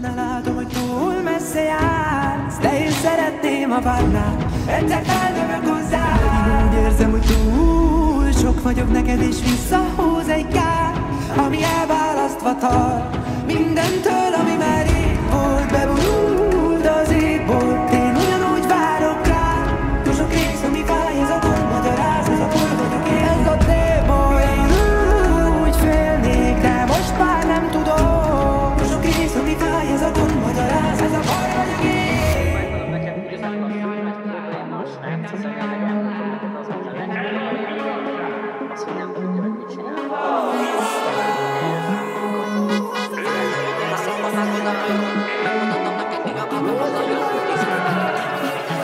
benne látom, hogy túl messze jársz, de én szeretném, ha várnál, egyszer feljövök hozzád. Én úgy érzem, hogy túl sok vagyok neked, és visszahúz egy gát, ami elválasztva tart mindentől, ami már rég volt. Bevonult az égbolt, én ugyanúgy várok rá. Túl sok rész, ami fáj, ez a gond magyaráz, ez a bor vagyok én, ez a téboly. Én úgy félnék, de most már nem tudom. Túl sok rész, ami fáj, ez a gond magyaráz, ez a bor vagyok én.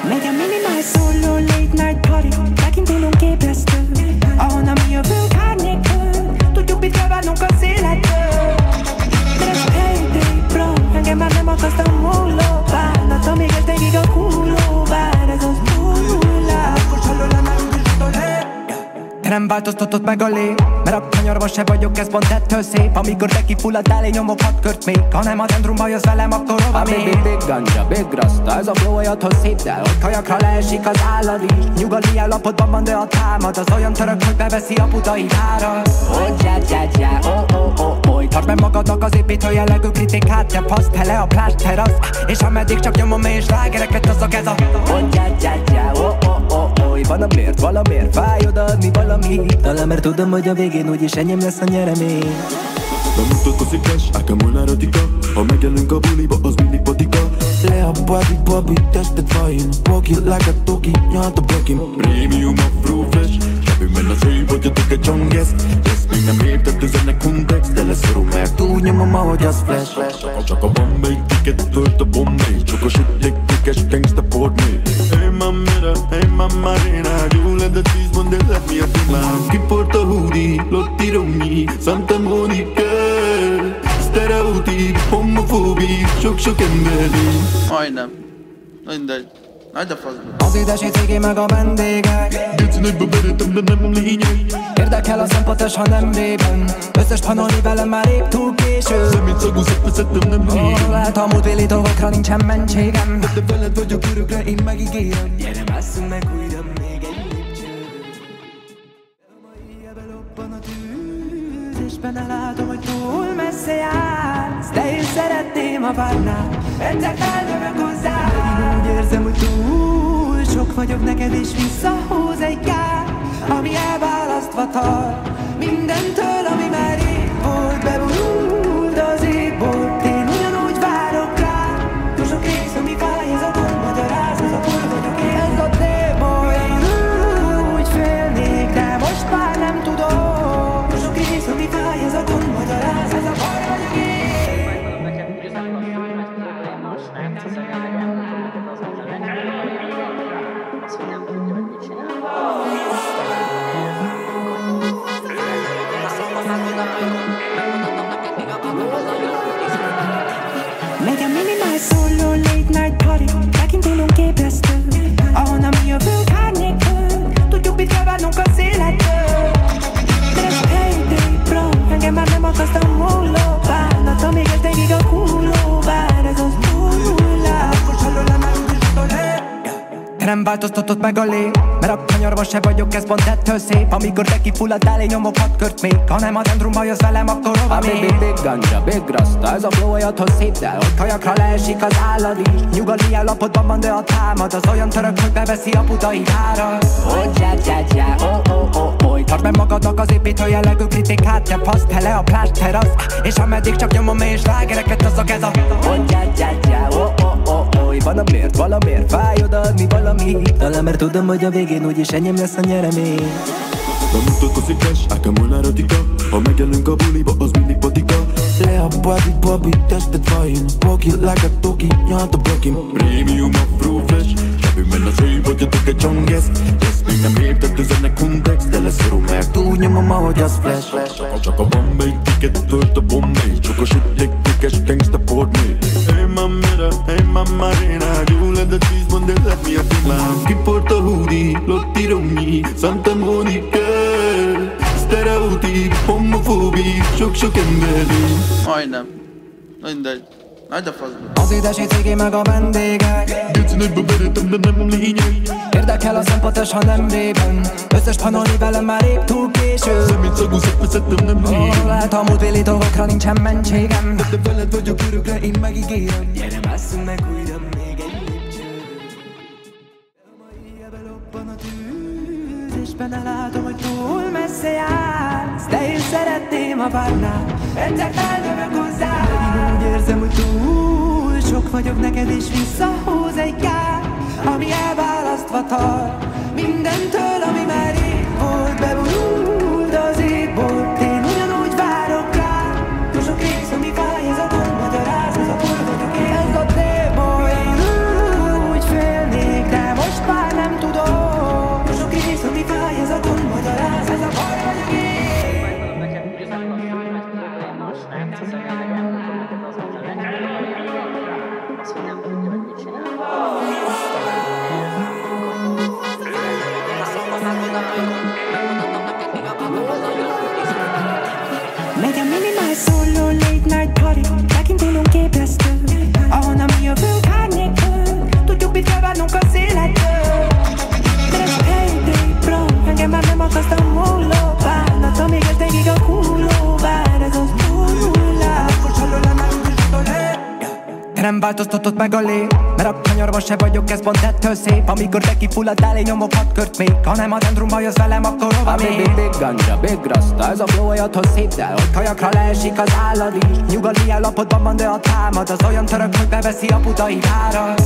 Megy a minimális szóló late night party, tekintélünk képresztő, ahonnan mi jövünk kár nélkül, tudjuk mit kell várnunk a szélettől. De ez a heyday, bro, engem már nem akasztam múló bánata, még ez végig a kulló vár, ez az hullás. Most hallom nem te nem változtatott meg a lét, mert a kanyarba se vagyok, ez pont ettől szép. Amikor te kifulladtál, én nyomok 6 kört még. Ha nem a dendrumba jössz velem, akkor hova még? Big ganja, big rasta, ez a flow olyathoz szép, de hogy kajakra leesik az állad is. Nyugalmi állapotban van, de a támad az olyan török, hogy beveszi a budai várat. Oh, tartsd meg magadnak az építő jellegű kritikát, te paszt hele a plást terasz, és ameddig csak nyomom én slágereket, azok ez a van a miért, valamiért fáj odaadni valamit. Talán mert tudom, hogy a végén úgyis enyém lesz a nyeremény. Bemutatkozik flash, nekem olyan erotika. Ha megjelenünk a buliba, az mindig patika. Le a body, tested fine. Walk it like a toki, nyalt a blockim. Premium afro fresh, sebünk benne az év, hogy jöttök egy csongesz. Ezt még nem értett, üzenek kontext, de lesz szorul meg. Túl nyomom, ahogy az flash. Csak a Bombay ticket, tölt a Bombay. Csokos értékes gangsta Ford me. Hey mamma Rena, you let the cheese one day let me a feel. Kiport a hoodie, Lotti Romi, Santa Monica. Stereotíp, homofóbi, sok emberi. Majdnem. Mindegy. Nagy a faszba. Az édesi cigi meg a vendégek. Gyűjtszínekbe berétem, de nem lényeg. Érdekel a szempontos, ha nem vében. Összes panolni velem már épp túl késő. Szemét szagú szeppezettem nem régen. Lehet a múltbéli dolgokra nincsen mentségem. De veled vagyok örökre, én megígérem. Gyere, másszunk meg újra még egy lépcső. A mai éjjel lobban a tűz, és benne látom, hogy túl messze jársz, de én szeretném, ha várnál, egyszer feljövök hozzád. Én úgy érzem, hogy túl sok vagyok neked, és visszahúz egy gát, ami elválasztva tart mindentől, ami már rég volt. Bevonult az égbolt, én ugyanúgy várok rá. Túl sok rész, ami fáj, ez a gond magyaráz, ez a bor vagyok én, ez a téboly. Én úgy félnék, de most már nem tudom. Túl sok rész, ami fáj, ez a gond magyaráz, ez a bor vagyok én. Megy a minimális szóló late night party, tekintélünk képresztő, ahonnan mi jövünk kár nélkül, tudjuk mit kell várnunk a szélettől. De ez a heyday, bro, engem már nem akasztam múló bánata, még ez végig a kulló vár, ez az hullás. Most hallom nem te nem változtatott meg a lét, mert a kanyarba se vagyok, ez pont ettől szép. Amikor te kifulladtál, én nyomok 6 kört még. Ha nem a dendrumba jössz velem, akkor hova még? Big ganja, big rasta, ez a flow olyathoz szép, de hogy kajakra leesik az állad is. Nyugalmi állapotban van, de a támad az olyan török, hogy beveszi a budai várat. Oh, tartsd meg magadnak az építő jellegű kritikát, te paszt hele a plást terasz, és ameddig csak nyomom én slágereket, azok ez a van a miért, valamiért fáj odaadni valamit. Talán mert tudom, hogy a végén úgyis enyém lesz a nyeremény. Bemutatkozik flash, nekem olyan erotika. Ha megjelenünk a buliba, az mindig patika. Le a body, tested fine. Walk it like a toki, nyalt a blockim. Premium afro fresh, sebünk benne az év, hogy jöttök egy csongesz. Ezt még nem értett, üzenek kontext, de lesz szorul meg. Túl nyomom, ahogy az flash. Csak a Bombay ticket, tölt a Bombay. Csokos értékes gangsta Ford me. Hey mamma Rena, you let the cheese one day let me a feel. Kiport a hoodie, Lotti Romi, Santa Monica. Stereotíp, homofóbi, sok emberi. Majdnem. Mindegy. Nagy a faszba. Az édesi cigi meg a vendégek. Geci nagyba veretem, de nem lényeg. Érdekel a szempontos, ha nem régen. Összes panolni velem már épp túl késő. Szemét szagúzat vezettem, nem lényeg. Lehet a múltbéli dolgokra nincsen mentségem. De veled vagyok örökre, én megígérem. Gyere, másszunk meg újra még egy lépcső. A mai éjjel lobban a tűz, és benne látom, hogy túl messze jársz. De én szeretném, ha várnál, egyszer feldövök hozzá. Én úgy érzem, hogy túl sok vagyok neked, és visszahúz egy kár, ami elválasztva tart mindentől, ami már rég volt. Bevonult az égbolt, én ugyanúgy várok rá. Túl sok rész, ami fáj, ez a gond magyaráz, ez a hol vagyok én, ez a téboly. Én úgy félnék, de most már nem tudom. Túl sok rész, ami fáj, ez a gond magyaráz, ez a hol vagyok én. Megy a minimal solo late night party, megint indulunk ébresztő, ahonnan mi jövünk árnyékön. Tudjuk, mit kell várnunk az élettől. De ez a payday bro, engem már nem akasztam múló bánat, amíg ez nekik a kúló bár, ez az túlhullás. Te nem változtatott meg a lé, mert a kanyarban se vagyok, ez pont ettől szép. Amikor te kifulladtál, én nyomok 6 kört még. Ha nem a dendrumba jössz velem, akkor hova még? Big ganja, big rasta, ez a flow olyathoz szép, de hogy kajakra leesik az állad is. Nyugalmi állapotban van, de a támad az olyan török, hogy beveszi a budai várat.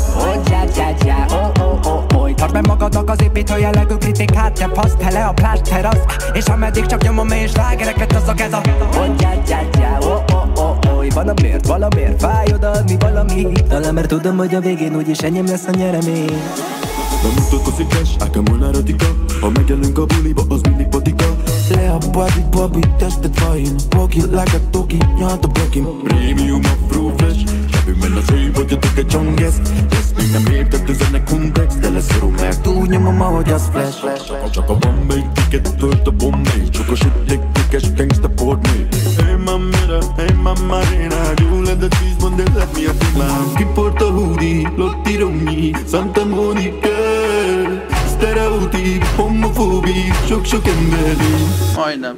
Tartsd meg magadnak az építő jellegű kritikát, te fasz tele a pláss terasz. És ameddig csak nyomom én slágereket, azok ez a valamiért fáj odaadni valamit. Talán mert tudom, hogy a végén úgyis enyém lesz a nyeremény. Nem mutatkozik cash, ákámol náratika. Ha megjelünk a buliba, az mindig patika. Le a body, tested fine. Walk it like a toki, nyalt a blockim. Premium afro fresh. Shabby men az éj, vagyatok egy csonggesz. Ezt még nem értett, üzenek kontext. De leszorom meg, Túl nyomom, ahogy az flash. csak a Bombay ticket, tölt a Bombay. Csak a shit, cash, gangsta Portney. Hey mamma Rena, you let the cheese one day let me a man. Ki porta hoodie, Lotti Romney, Santa Monica. Stereotíp, homofóbia, sok emberi. Majdnem.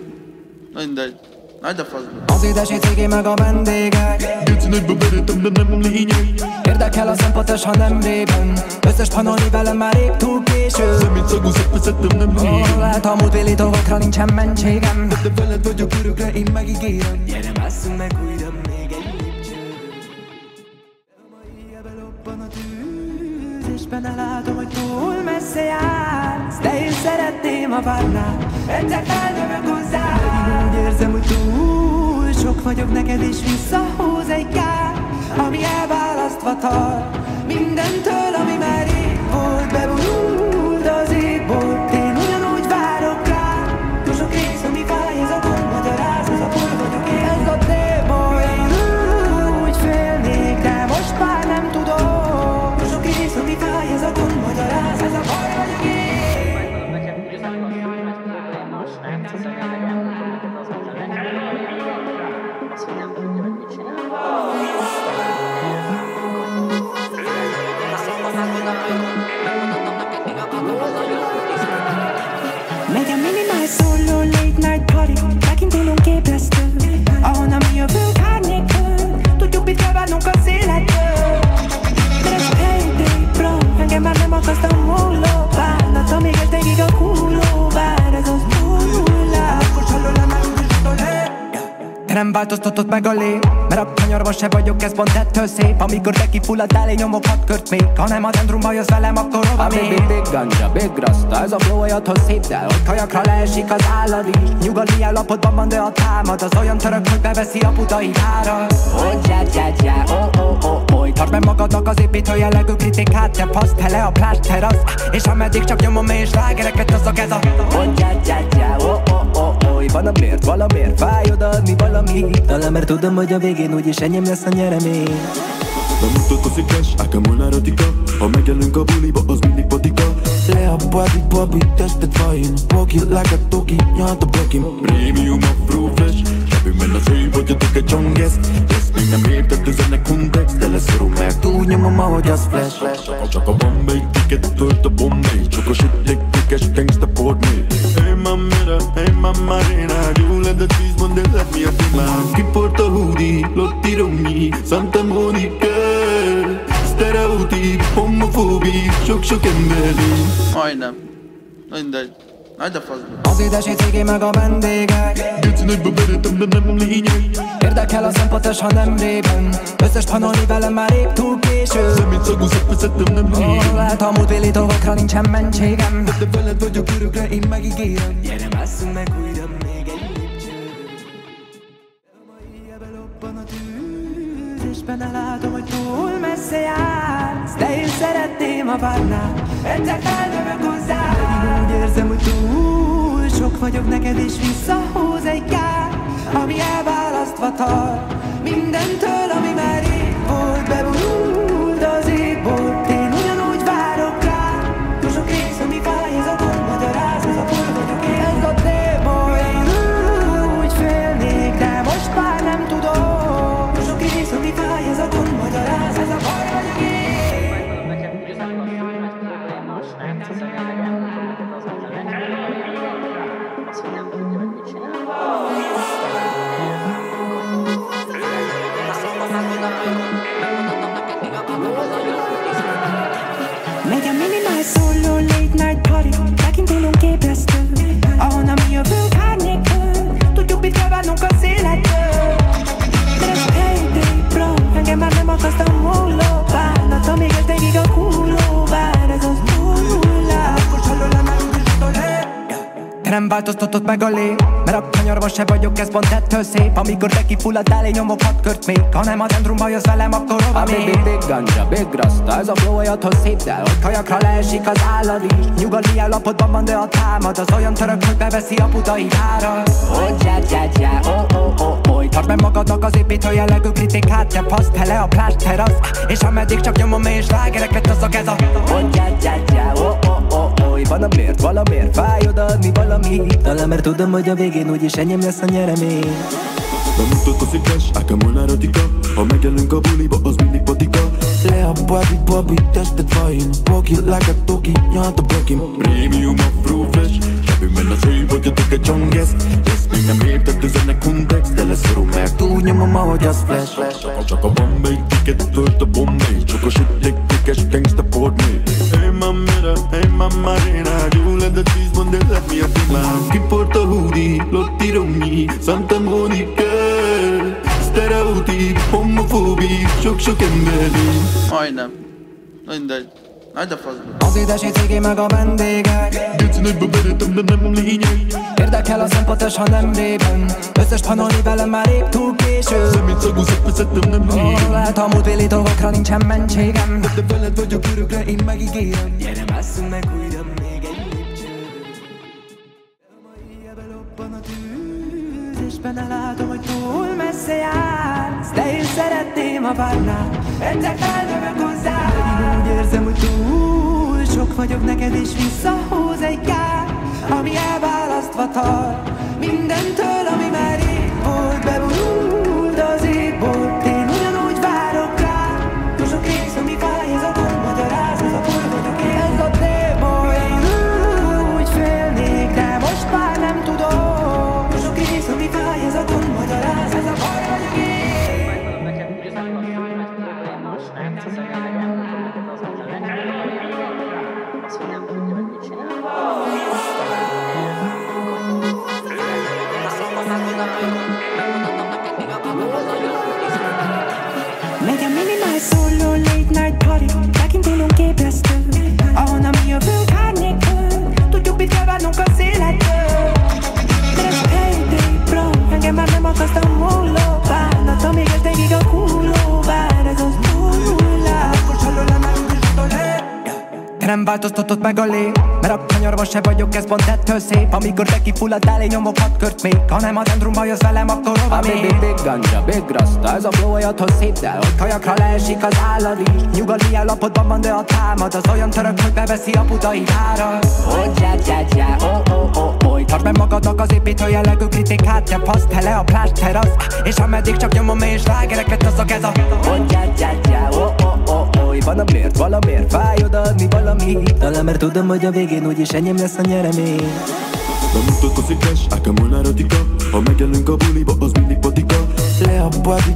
Mindegy. Nagy a faszba. Az édesi cigi meg a vendégek. Geci nagyba veretem, de nem lényeg. Érdekel a szempontos, ha nem régen. Összes panolni velem már épp túl késő. Szemét szagúzat vezettem, nem lényeg. Lehet a múltbéli dolgokra nincsen mentségem. De veled vagyok örökre, én megígérem. Gyere, másszunk meg újra még egy lépcső. A mai éjjel lobban a tűz, és benne látom, hogy túl messze jársz. De én szeretném, ha várnál, egyszer feldövök hozzá. Én úgy érzem, hogy túl sok vagyok neked, és visszahúz egy kár, ami elválasztva tart mindentől, ami már rég volt. Bevonult az égbolt, én ugyanúgy várok rá. Túl sok rész, ami fáj, ez a gond magyaráz, ez a hol vagyok én, ez a téboly. Én úgy félnék, de most már nem tudom. Túl sok rész, ami fáj, ez a gond magyaráz, ez a hol vagyok én. Megy a minimal solo late night party, megint indulunk ébresztő, ahonnan mi jövünk árnyékön. Tudjuk, mit kell várnunk az élettől. De ez a payday bro, engem már nem akasztam múló bánat, amíg ez nekik a kúló bár, ez az túlhullás. Te nem változtatott meg a lé, mert a kanyarban se vagyok, ez pont ettől szép. Amikor te kifulladtál, én nyomok 6 kört még. Ha nem a dendrumba jössz velem, akkor hova még? Big ganja, big rasta, ez a flow olyathoz szép, de hogy kajakra leesik az állad is. Nyugalmi állapotban van, de a támad az olyan török, hogy beveszi a budai várat. Tartsd meg magadnak az építő jellegű kritikát, te fasz tele a pláss terasz. És ameddig csak nyomom én slágereket, azok ez a valamiért fáj odaadni valamit. Talán mert tudom, hogy a végén úgyis enyém lesz a nyeremény. Nem mutatkozik cash, ákámol náratika. Ha megjelünk a buliba, az mindig patika. Le a body, tested fine. Walk it like a toki, nyalt a blockim. Premium afro fresh. Shabby men az éj, vagyatok egy csonggesz. Ezt még még nem érted üzenek kontext, de leszorul meg túlnyomom, ahogy az flash. Csak a Bombay ticket tölt a Bombay, csak a sütték-tékes gangsta portmé. Hey mamma Rena, you let the cheese one, they let me a female. Kiport a hoodie, Lotti Romney, Santa Monica. Stereotíp, homofóbi, sok-sok emberi. Majdnem. Mindegy. Nagy a faszba. Az édesi cigi meg a vendégek. Geci nagyba beretem, de nem lényeg. Érdekel a szempontos, ha nem régen. Összes panolni velem már épp túl késő. Szemét szagú szeppezettem, nem régen. Lehet a múltbéli dolgokra nincsen mentségem. De veled vagyok örökre, én megígérem. Gyere, másszunk meg újra még egy lépcsőt. Ebbe lobban a tűz, és benne látom, hogy túl messze jársz. De én szeretném, ha várnál, egyszer feljövök hozzád. Úgy érzem, hogy túl sok vagyok neked, és visszahúz egy kár, ami elválasztva tart mindentől, ami már rég volt. Beborult az égbolt, én ugyanúgy várok rá. Túl sok rész, ami fáj, ez a gond magyaráz, ez a baj vagyok én. Ez a téboly, én úgy félnék, de most már nem tudom. Túl sok rész, ami fáj, ez a gond magyaráz, ez a baj vagyok én. Megy a minimál szóló late night party, megint élünk ébresztő, ahonnan mi jövünk árnyékön. Tudjuk, mit kell várnunk az életből. De ez payday, bro, engem már nem akaszt a múló bánat, amíg ez végig a kúló vár, ez az nullás. Te nem változtatod meg a lé, mert a kanyarban se vagyok, ez pont ettől szép. Amikor te kifulladtál, én nyomok 6 kört még. Ha nem a centrumba jössz velem, akkor hova még? Big ganja, big rasta, ez a flow olyathoz szép, de hogy kajakra leesik az állad is. Nyugalmi állapotban van, de a támad az olyan török, hogy beveszi a budai várat. Oh, tartsd meg magadnak az építő jellegű kritikát, te fasz tele a plást terasz. És ameddig csak nyomom és rágereket hozok, ez a valamiért fáj odaadni valamit. Talán mert tudom, hogy a végén úgyis enyém lesz a nyeremény. Bemutatkoz egy flash, ákem volna radika. Ha megjelünk a buliba, az mindig patika. Le a body, tested fine. Walk it like a toki, nyalt a blokim. Premium afro flash, sebőben az hely vagy a tök csongesz. Ezt még nem érted üzenek kontext, de leszorul meg túlnyomom, ahogy az flash. Csak a Bombay ticket tölt a Bombay, csak a sütték-tékes gangsta portmé. Hey mamma Rena, you let the cheese one, they let me a female. Kiport a hoodie, Lotti Romney, Santa Monica. Stereotíp, homofóbi, sok-sok emberi. Majdnem. Mindegy. Nagy a faszba. Az édesi cigi meg a vendégek. Geci nagyba beretem, de nem lényeg. Érdekel a szempontos, ha nem régen. Összes panolni velem már épp túl késő. Szemét szagú szeppezettem, nem régen. Lehet a múltbéli dolgokra nincsen mentségem. De veled vagyok örökre, én megígérem. Gyere, másszunk meg újra még egy lépcsőt. Ebbe lobban a tűz, és benne látom, hogy túl messze jársz. De én szeretném, ha várnál, egyszer feljövök hozzád. Úgy érzem, hogy túl sok vagyok neked, és visszahúz egy kár, ami elválasztva tart mindentől, ami már rég volt. Beborult az égbolt, én ugyanúgy várok rá. Túl sok rész, ami fáj, ez a gond magyaráz, ez a baj vagyok én. Ez a téboly, én úgy félnék, de most már nem tudom. Túl sok rész, ami fáj, ez a gond magyaráz, ez a baj vagyok én. Megy a minimál szóló late night party, megint élünk ébresztő, ahonnan mi jövünk árnyékön. Tudjuk, mit kell várnunk az életből. De ez payday, bro, engem már nem akaszt a múló bánat, amíg ez végig a kúló vár, ez az nullás. Te nem Te nem változtatod meg a lét, mert a kanyarban se vagyok, ez pont ettől szép. Amikor te kifulladdál, én nyomok 6 kört még. Ha nem a centrumba jössz velem, akkor hova még? Big ganja, big rasta, ez a flow olyathoz szép, de hogy kajakra leesik az állad is. Nyugalmi állapotban van, de a támad az olyan török, hogy beveszi a budai várat. Tartsd meg magadnak az építő jellegű kritikát, te paszt hele a plást terasz. És ameddig csak nyomom én slágereket, azok ez a valamiért fáj odaadni valamit. Talán mert tudom, hogy a végén úgyis enyém lesz a nyeremény. Bemutatkozik cash, nekem olyan erotika. Ha megjelünk a buliba, az mindig patika. Le a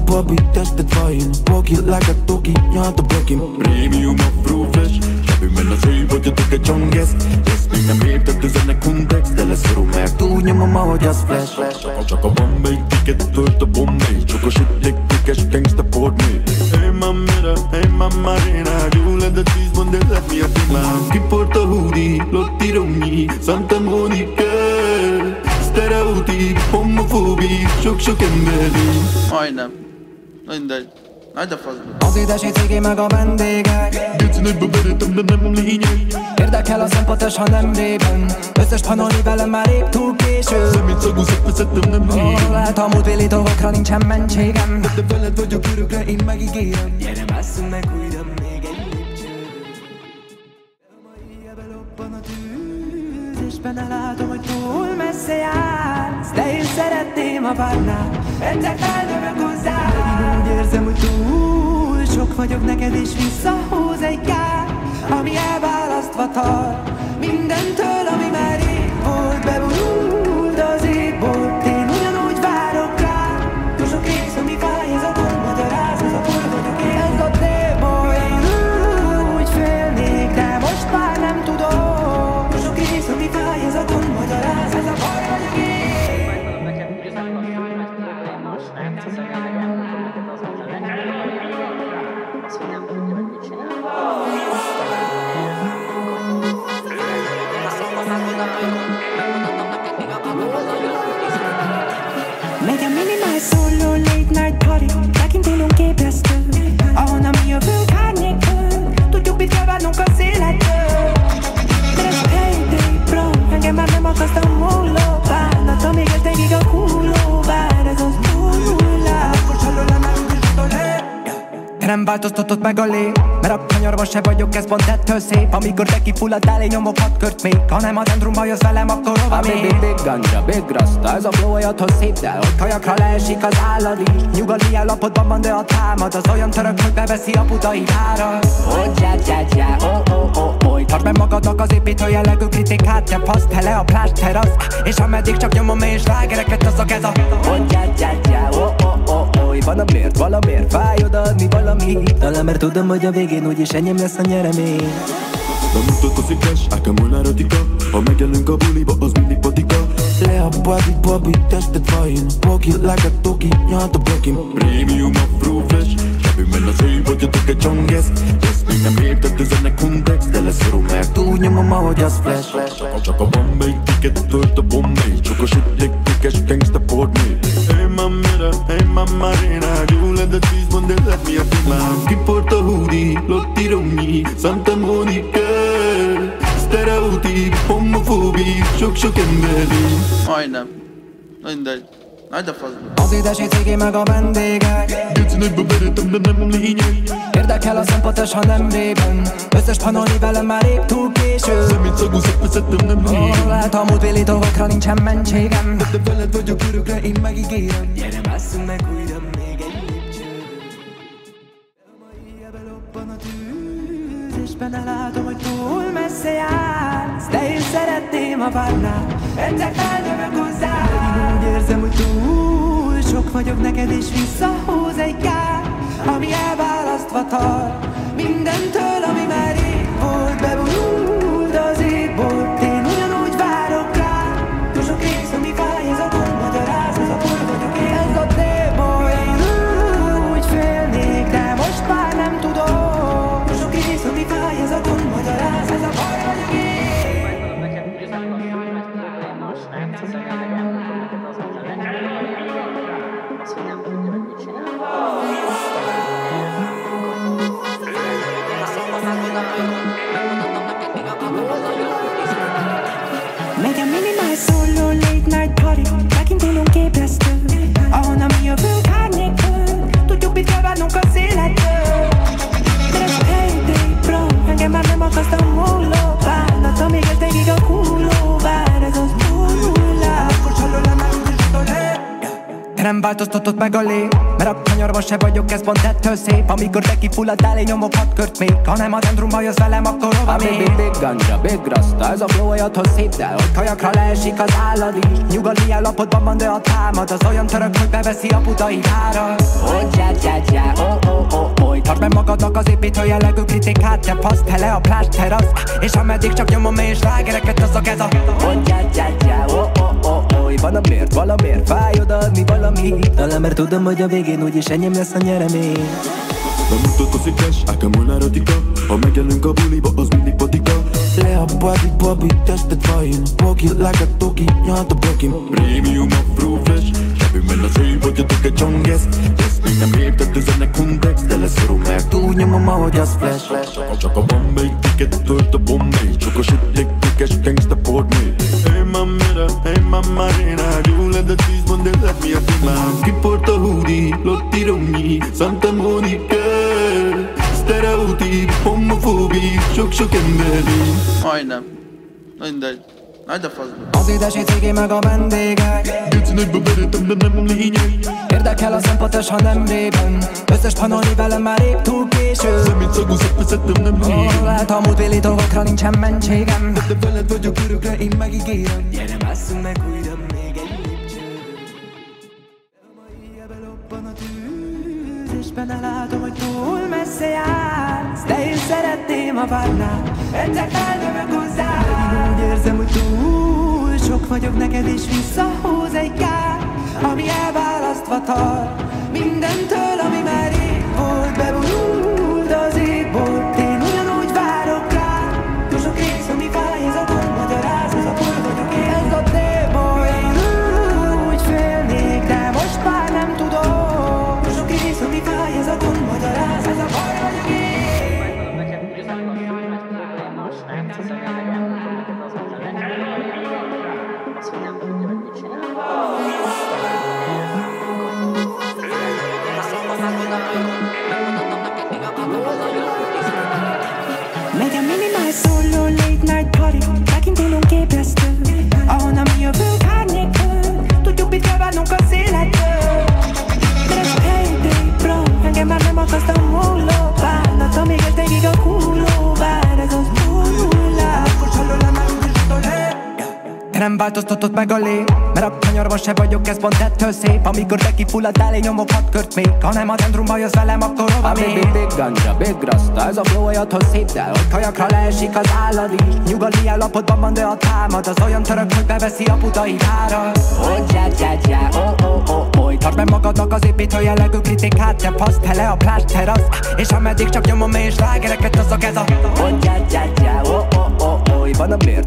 body, tested fine. Walk it like a toki, nyalt a blokim. Premium afro fresh, zsebünkben az év, hogy a egy csongesz. Ezt még nem értett üzenek kontext, de leszorom meg. Túlnyomom, ahogy az flash. Csak a Bombay ticket, tölt a Bombay. Csokosíték, tikes, gangsta Portney. Hey mamma Rena, you let the cheese one day let me a demand. Kiporta hoodie, Lotti Romney, Santa Monica. Stereotíp, homofóbi, sok emberi. Majdnem. Mindegy. Nagy a faszba. Az édesi cigi meg a vendégek. Gecinek beveretem, de nem lényeg. Érdekel a szempont, ha nem rében. Összes panolni velem már épp túl késő. Szemét szagú szepeszettem, nem régen. Lehet a múltbéli dolgokra nincsen mentségem. De veled vagyok örökre, én megígérem. Gyere, másszunk meg újra még egy lépcső. Ma éjjel belobban a tűz, és benne látom, hogy túl messze jársz. De én szeretném, ha várnál, egyszer feljövök hozzád. Úgy érzem, hogy túl sok vagyok neked, és visszahúz egy gát, ami elválasztva tart mindentől, ami már rég volt. Bevonult az égbolt, én ugyanúgy várok rá. Túl sok rész, ami fáj, ez a gond magyaráz, ez a bor vagyok én. Ez a téboly, én úgy félnék, de most már nem tudom. Túl sok rész, ami fáj, ez a gond magyaráz, ez a bor vagyok én. Megy a minimális szóló late night party, megint élünk képresztő, ahonnan mi jövünk árnyékön, tudjuk mit kell várnunk az életből. De ez payday bro, engem már nem akaszt a múló bánat, amíg ez tegig a kulló bár, ez az hullás. Te nem változtatod meg a lét, mert a kanyarban se vagyok, ez pont ettől szép. Amikor te kifulladdál, én nyomok 6 kört még. Ha nem a centrumba jössz velem, akkor hova még? Big ganja, big rasta, ez a flow olyathoz szép, de hogy kajakra leesik az állad is. Nyugalmi állapotban van, de a támad az olyan török, hogy beveszi a budai várat. Tartsd meg magadnak az építő jellegű kritikát, te paszt hele a plást terasz. És ameddig csak nyomom én slágereket, azok ez a valamiért fáj odaadni valamit. Talán mert tudom, hogy a végén úgyis enyém lesz a nyeremény. Bemutatkozik cash, nekem olyan erotika. Ha megjelünk a buliba, az mindig patika. Le a body, tested fine. Walk it like a toki, nyalt a blokim. Premium afro fresh, zsebünkben az év, hogy a egy csongesz. Ezt még nem értett üzenek kontext, de leszorom meg. Túlnyomom, ahogy az flash. Csak a Bombay ticket, tölt a Bombay. Csokosíték, tikes, gangsta Portney. Hey mamma Rena, you let the cheese one day let me a demand. Kiporta hoodie, Lotti Romney, Santa Monica. Stereotíp, homofóbi, sok emberi. Majdnem. Mindegy. Nagy a faszba. Az édesi cigi meg a vendégek. Gecinek beveretem, de nem lényeg. Érdekel a szempont, ha nem rében. Összes panolni velem már épp túl késő. Szemét szagú szepeszettem, nem régen. Lehet a múltbéli dolgokra nincsen mentségem. De veled vagyok örökre, én megígérem. Gyere, másszunk meg újra még egy lépcső. Ma éjjel belobban a tűz, és benne látom, hogy túl messze jársz. De én szeretném, ha várnál, egyszer feljövök hozzád. Úgy érzem, hogy túl sok vagyok neked, és visszahúz egy gát, ami elválasztva tart mindentől, ami már rég volt. Bevonult az égbolt, én ugyanúgy várok rá. Túl sok rész, ami fáj, ez a gond magyaráz, ez a bor vagyok én. Ez a téboly, én úgy félnék, de most már nem tudom. Túl sok rész, ami fáj, ez a gond magyaráz, ez a bor vagyok én. Azt, hogy nem tudja, hogy mit csinál. nem változtatott meg a lé, mert a kanyarban se vagyok, ez pont ettől szép. Amikor te kifulladtál, én nyomok 6 kört még. Ha nem a dendrumba jössz velem, akkor hova még? Big ganja, big rasta, ez a flow olyathoz szép, de hogy kajakra leesik az állad is. Nyugalni állapotban van, de a támad az olyan török, hogy beveszi a budai várat. Tartsd meg magadnak az építő jellegű kritikát, te fasz tele a plást terasz. És ameddig csak nyomom én slágereket, azok ez a valamiért fáj odaadni valamit. Talán mert tudom, hogy a végén úgyis enyém lesz a nyeremény. Bemutatkozik cash, ákámol náratika. Ha megjelünk a buliba, az mindig patika. Le a body, tested fine. Walk it like a toki, nyalt a blokim. Premium afro fresh, zsebünkben a szép, hogy a egy csongesz. Ezt még nem érted, ez ennek kontext, de leszorul meg. Túlnyomom, ahogy az flash. Csak a Bombay ticket, tölt a Bombay. Csokos ütték, gangsta portmé. Hey mamma marina, you let the cheese one day let me a female. Ki porta hoodie, Lotti Romney, Santa Monica. Stereotíp, homofóbi, sok emberi. Majdnem. Mindegy. Nagy a faszba. Az édesi cigi meg a vendégek. Gecinek beveretem, de nem lényeg. Érdekel a szempontos, ha nem rében. Összes panolni velem már épp túl késő. Szemét szagúzat vezettem, nem lényeg. Lehet a múltbéli dolgokra nincsen mentségem. De veled vagyok örökre, én megígérem. Gyere, másszunk meg újra még egy lépcső. A mai éjjel belobban a tűz, és benne látom, hogy túl messze jársz. De én szeretném, ha várnál, egyszer feljövök hozzád. Én úgy érzem, hogy túl sok vagyok neked, és visszahúz egy kár, ami elválasztva tart mindentől, ami már rég volt. Bevonult az égbolt, én ugyanúgy várok rá. Túl sok rész, ami fáj, ez a gond magyaráz, ez a bor vagyok én, ez a téboly. Én úgy félnék, de most már nem tudom. Túl sok rész, ami fáj, ez a gond magyaráz, ez a bor vagyok én. Megy a minimális szóló late night party, megint indulunk képresztő, ahonnan mi jövünk hát nélkül. Tudjuk, mit kell várnunk az életből. Keresek helyét, bro, engem már nem akaszt a múló bánata, még egy végig a hulló vár, ez az hullás. Most hallom már úgy is utolé. Te nem változtatott meg a lé, mert a kanyarban se vagyok, ez pont ettől szép. Amikor te kifulladtál, én nyomok 6 kört még. Ha nem a dendrumba jössz velem, akkor hova még? Big ganja, big rasta, ez a flow olyathoz szép, de hogy kajakra leesik az állad is. Nyugalni állapotban van, de a támad az olyan török, hogy beveszi a budai várat. Tartsd meg magadnak az építő jellegű kritikát, te fasz tele a plást terasz. És ameddig csak nyomom én slágereket, azok ez a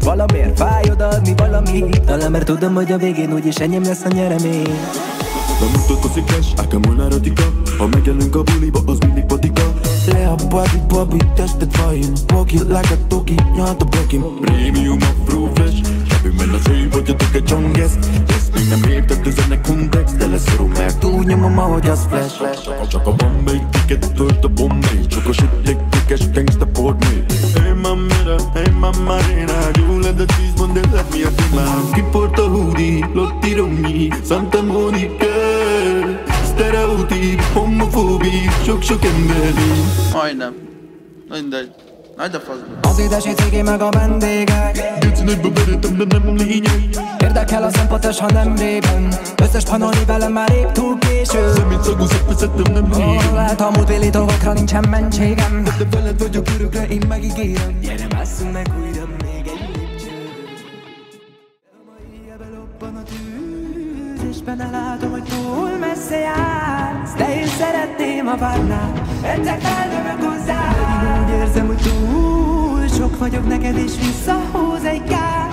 valamiért fáj odaadni valamit. Talán mert tudom, hogy a végén úgyis enyém lesz a nyeremény. Bemutatkozik cash, ákámol náratika. Ha megjelünk a buliba, az mindig patika. Le a body, tested fine. Walk it like a toki, nyalt a blokim. Premium afro fresh, zsebünkben a szép, hogy a egy csongesz. Ezt még nem érted, ez ennek kontext, de leszorul meg. Túlnyomom, ahogy az flash. Csak a Bombay ticket, tölt a Bombay. Csokos ütték, gangsta portmé. Hey mamma marina, you let the cheese one day let me a female. Ki porta hoodie, Lotti Romney, Santa Monica. Stereotíp, homofóbi, sok emberi. Majdnem. Mindegy. Nagy a faszba. Az édesi cigi meg a vendégek. Gecinek beveretem, de nem lényeg. Érdekel a szempontos, ha nem rében. Összes panolni velem már épp túl késő. Szemét szagúzat vezettem, nem lényeg. Lehet a múltbéli dolgokra nincsen mentségem. De veled vagyok örökre, én megígérem. Gyere, másszunk meg újra még egy lépcső. A mai éjjel belobban a tűz, és benne látom, hogy túl messze jársz. De én szeretném, ha várnál, egyszer feljövök hozzád. Én úgy érzem, hogy túl sok vagyok neked, és visszahúz egy kár,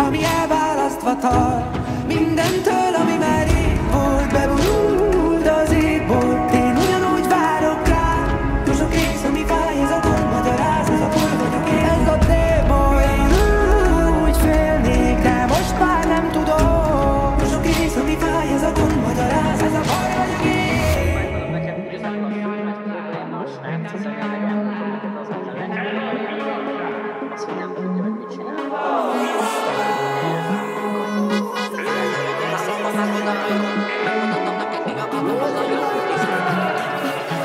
ami elválasztva tart mindentől, ami már rég volt. Bevonult az égbolt, én ugyanúgy várok rá. Túl sok rész, ami fáj, ez a gond magyaráz, ez a bor vagyok én, ez a téboly. Én úgy félnék, de most már nem tudom. Túl sok rész, ami fáj, ez a gond magyaráz, ez a bor vagyok én. Thank you.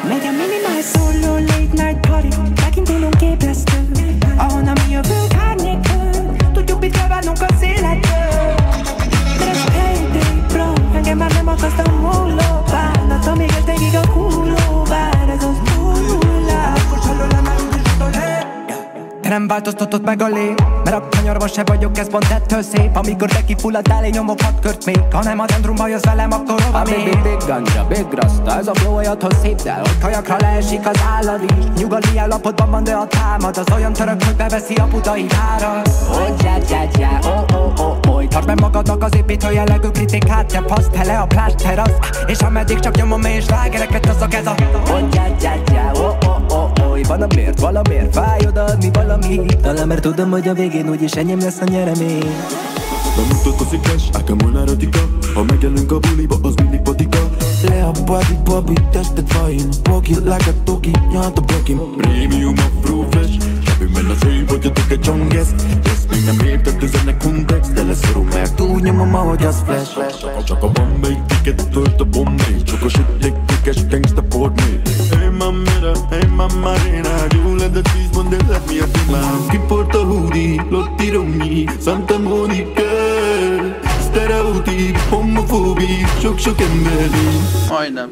Megy a minimális szóló late night party, megint élünk ébresztő, ahonnan mi jövünk árnyékön, tudjuk mit kell várnunk az életből. De ez payday, bro, engem már nem akasztam múló bánat, amíg ez végig a kulló vár, ez az nullás. De nem változtatott meg a lé, mert a kanyarban se vagyok, ez pont ettől szép. Amikor te kifulladtál, én nyomok 6 kört még, ha nem a dendrumba jössz velem, akkor hova még? Big ganja, big rasta, ez a flow olyathoz szép, de hogy kajakra leesik az állad is. Nyugalmi állapotban van, de a támad az olyan török, hogy beveszi a budai várat. Tartsd meg magadnak az építő jellegű kritikát, te fasz, tele a plást terasz, és ameddig csak nyomom és slágereket taszok, ez a van a miért, valamiért fáj odaadni valamit. Talán mert tudom, hogy a végén úgyis enyém lesz a nyeremény. Bemutatkozik cash, ákem volna erotika. Ha megjelünk a buliba, az mindig patika. Le a body, Bobby, tested fine. Walk it like a toki, nyalt a blokim. Premium afro fresh, sebben a szőj, vagy a tök egy csonges. Ezt még nem értett üzenek kontext, de lesz szorú meg. Túlnyomom, ahogy az flash. Csak a Bombay ticket, tölt a Bombay. Csak a sütték, tikes, gangsta portney. Hey mamma arena, you let the cheese when they let me a female. Kiporta hoodie, Lotti Romi, Santa Monica. Stereotíp, homofóbi, sok emberi. Majdnem.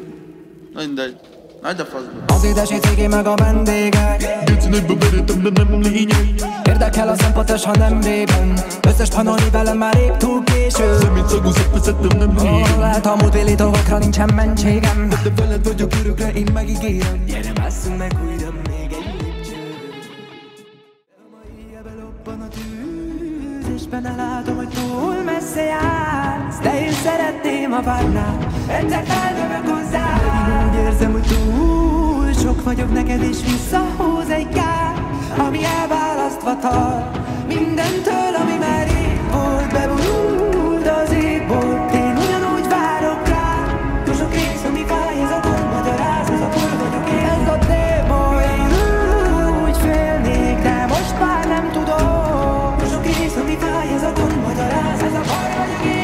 Mindegy. Nagy a faszba. Az édesi cigi meg a vendégek. Gecinek beveretem, de nem lényeg. Érdekel a szempontos, ha nem vében. Összes panolni velem már épp túl késő. Szemét szagú szepeszettem, nem régen. Lehet a múltbéli dolgokra nincsen mentségem. De veled vagyok örökre, én megígérem. Gyere, másszunk meg újra még egy lépcső. A mai éjjel lobban a tűz, és benne látom, hogy túl messze jársz. De én szeretném, ha várnál, egyszer feldövök hozzá. Én úgy érzem, hogy túl sok vagyok neked, és visszahúz egy gát, ami elválasztva tart mindentől, ami már rég volt. Bevonult az égbolt, én ugyanúgy várok rá. Túl sok rész, ami fáj, ez a gond magyaráz, ez a túl vagyok én. Ez a téboly, én úgy félnék, de most már nem tudom. Túl sok rész, ami fáj, ez a gond magyaráz, ez a baj vagyok én.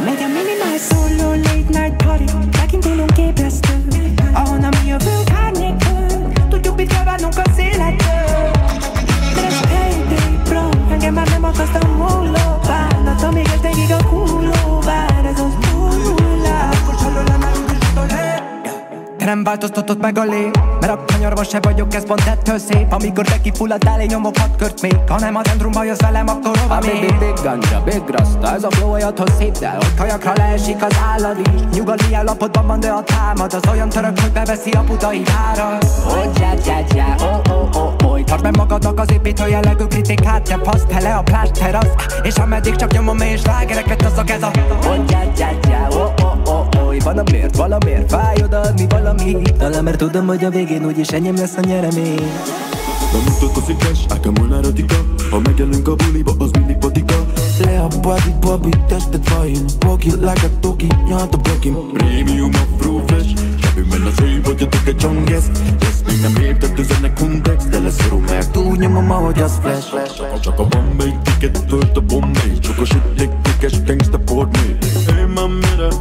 Megy a minimális szóló late night party, megint élünk ébresztő, ahonnan mi jövünk árnyékön, tudjuk mit kell várnunk az életből. De ez payday, bro, engem már nem akasztam múló bánat, amíg ez végig a kulló vár, ez az nullás. De nem változtatott meg a lé, mert a kanyarban se vagyok, ez pont ettől szép. Amikor te kifulladtál, én nyomok 6 kört még, ha nem a dendrumba jössz velem, akkor hova még? Big ganja, big rasta, ez a flow olyathoz szép, de hogy kajakra leesik az állad is. Nyugalmi állapotban van, de a támad az olyan török, hogy beveszi a budai várat. Tartsd meg magadnak az építő jellegű kritikát, te fasz, tele a plást terasz, és ameddig csak nyomom és slágereket taszok, ez a van a miért, valamiért fáj odaadni valamit. Talán mert tudom, hogy a végén úgyis enyém lesz a nyeremény. Bemutatkozik cash, ákem volna erotika. Ha megjelünk a buliba, az mindig patika. Le a body, Bobby, tested fine. Walk it like a toki, nyalt a blokim. Premium afro fresh, sebben a szőj, vagy a tök egy csonges. Ezt még nem értett üzenek kontext, de lesz szorú meg. Túlnyomom, ahogy az flash. Csak a Bombay ticket, tölt a Bombay. Csak a sütték, tikes, gangsta portney.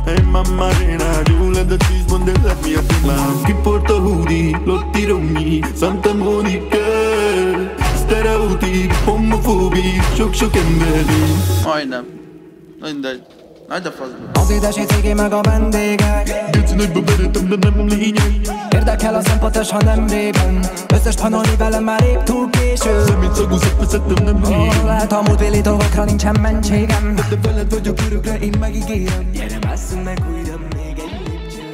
Hey mamma arena, you let the cheese when they let me a female. Kiporta hoodie, Lotti Romi, Santa Monica. Stereotíp, homofóbi, sok emberi. Majdnem. Mindegy. Nagy a faszba. Az édesi cigi meg a vendégek. Gecinek beveretem, de nem lényeg. Érdekel a szempontos, ha nem vében. Összes panolni velem már épp túl késő. Szemét szagú szepeszettem, nem régen. Lehet a múltbéli dolgokra nincsen mentségem. De veled vagyok örökre, én megígérem. Gyere, másszunk meg újra még egy lépcső.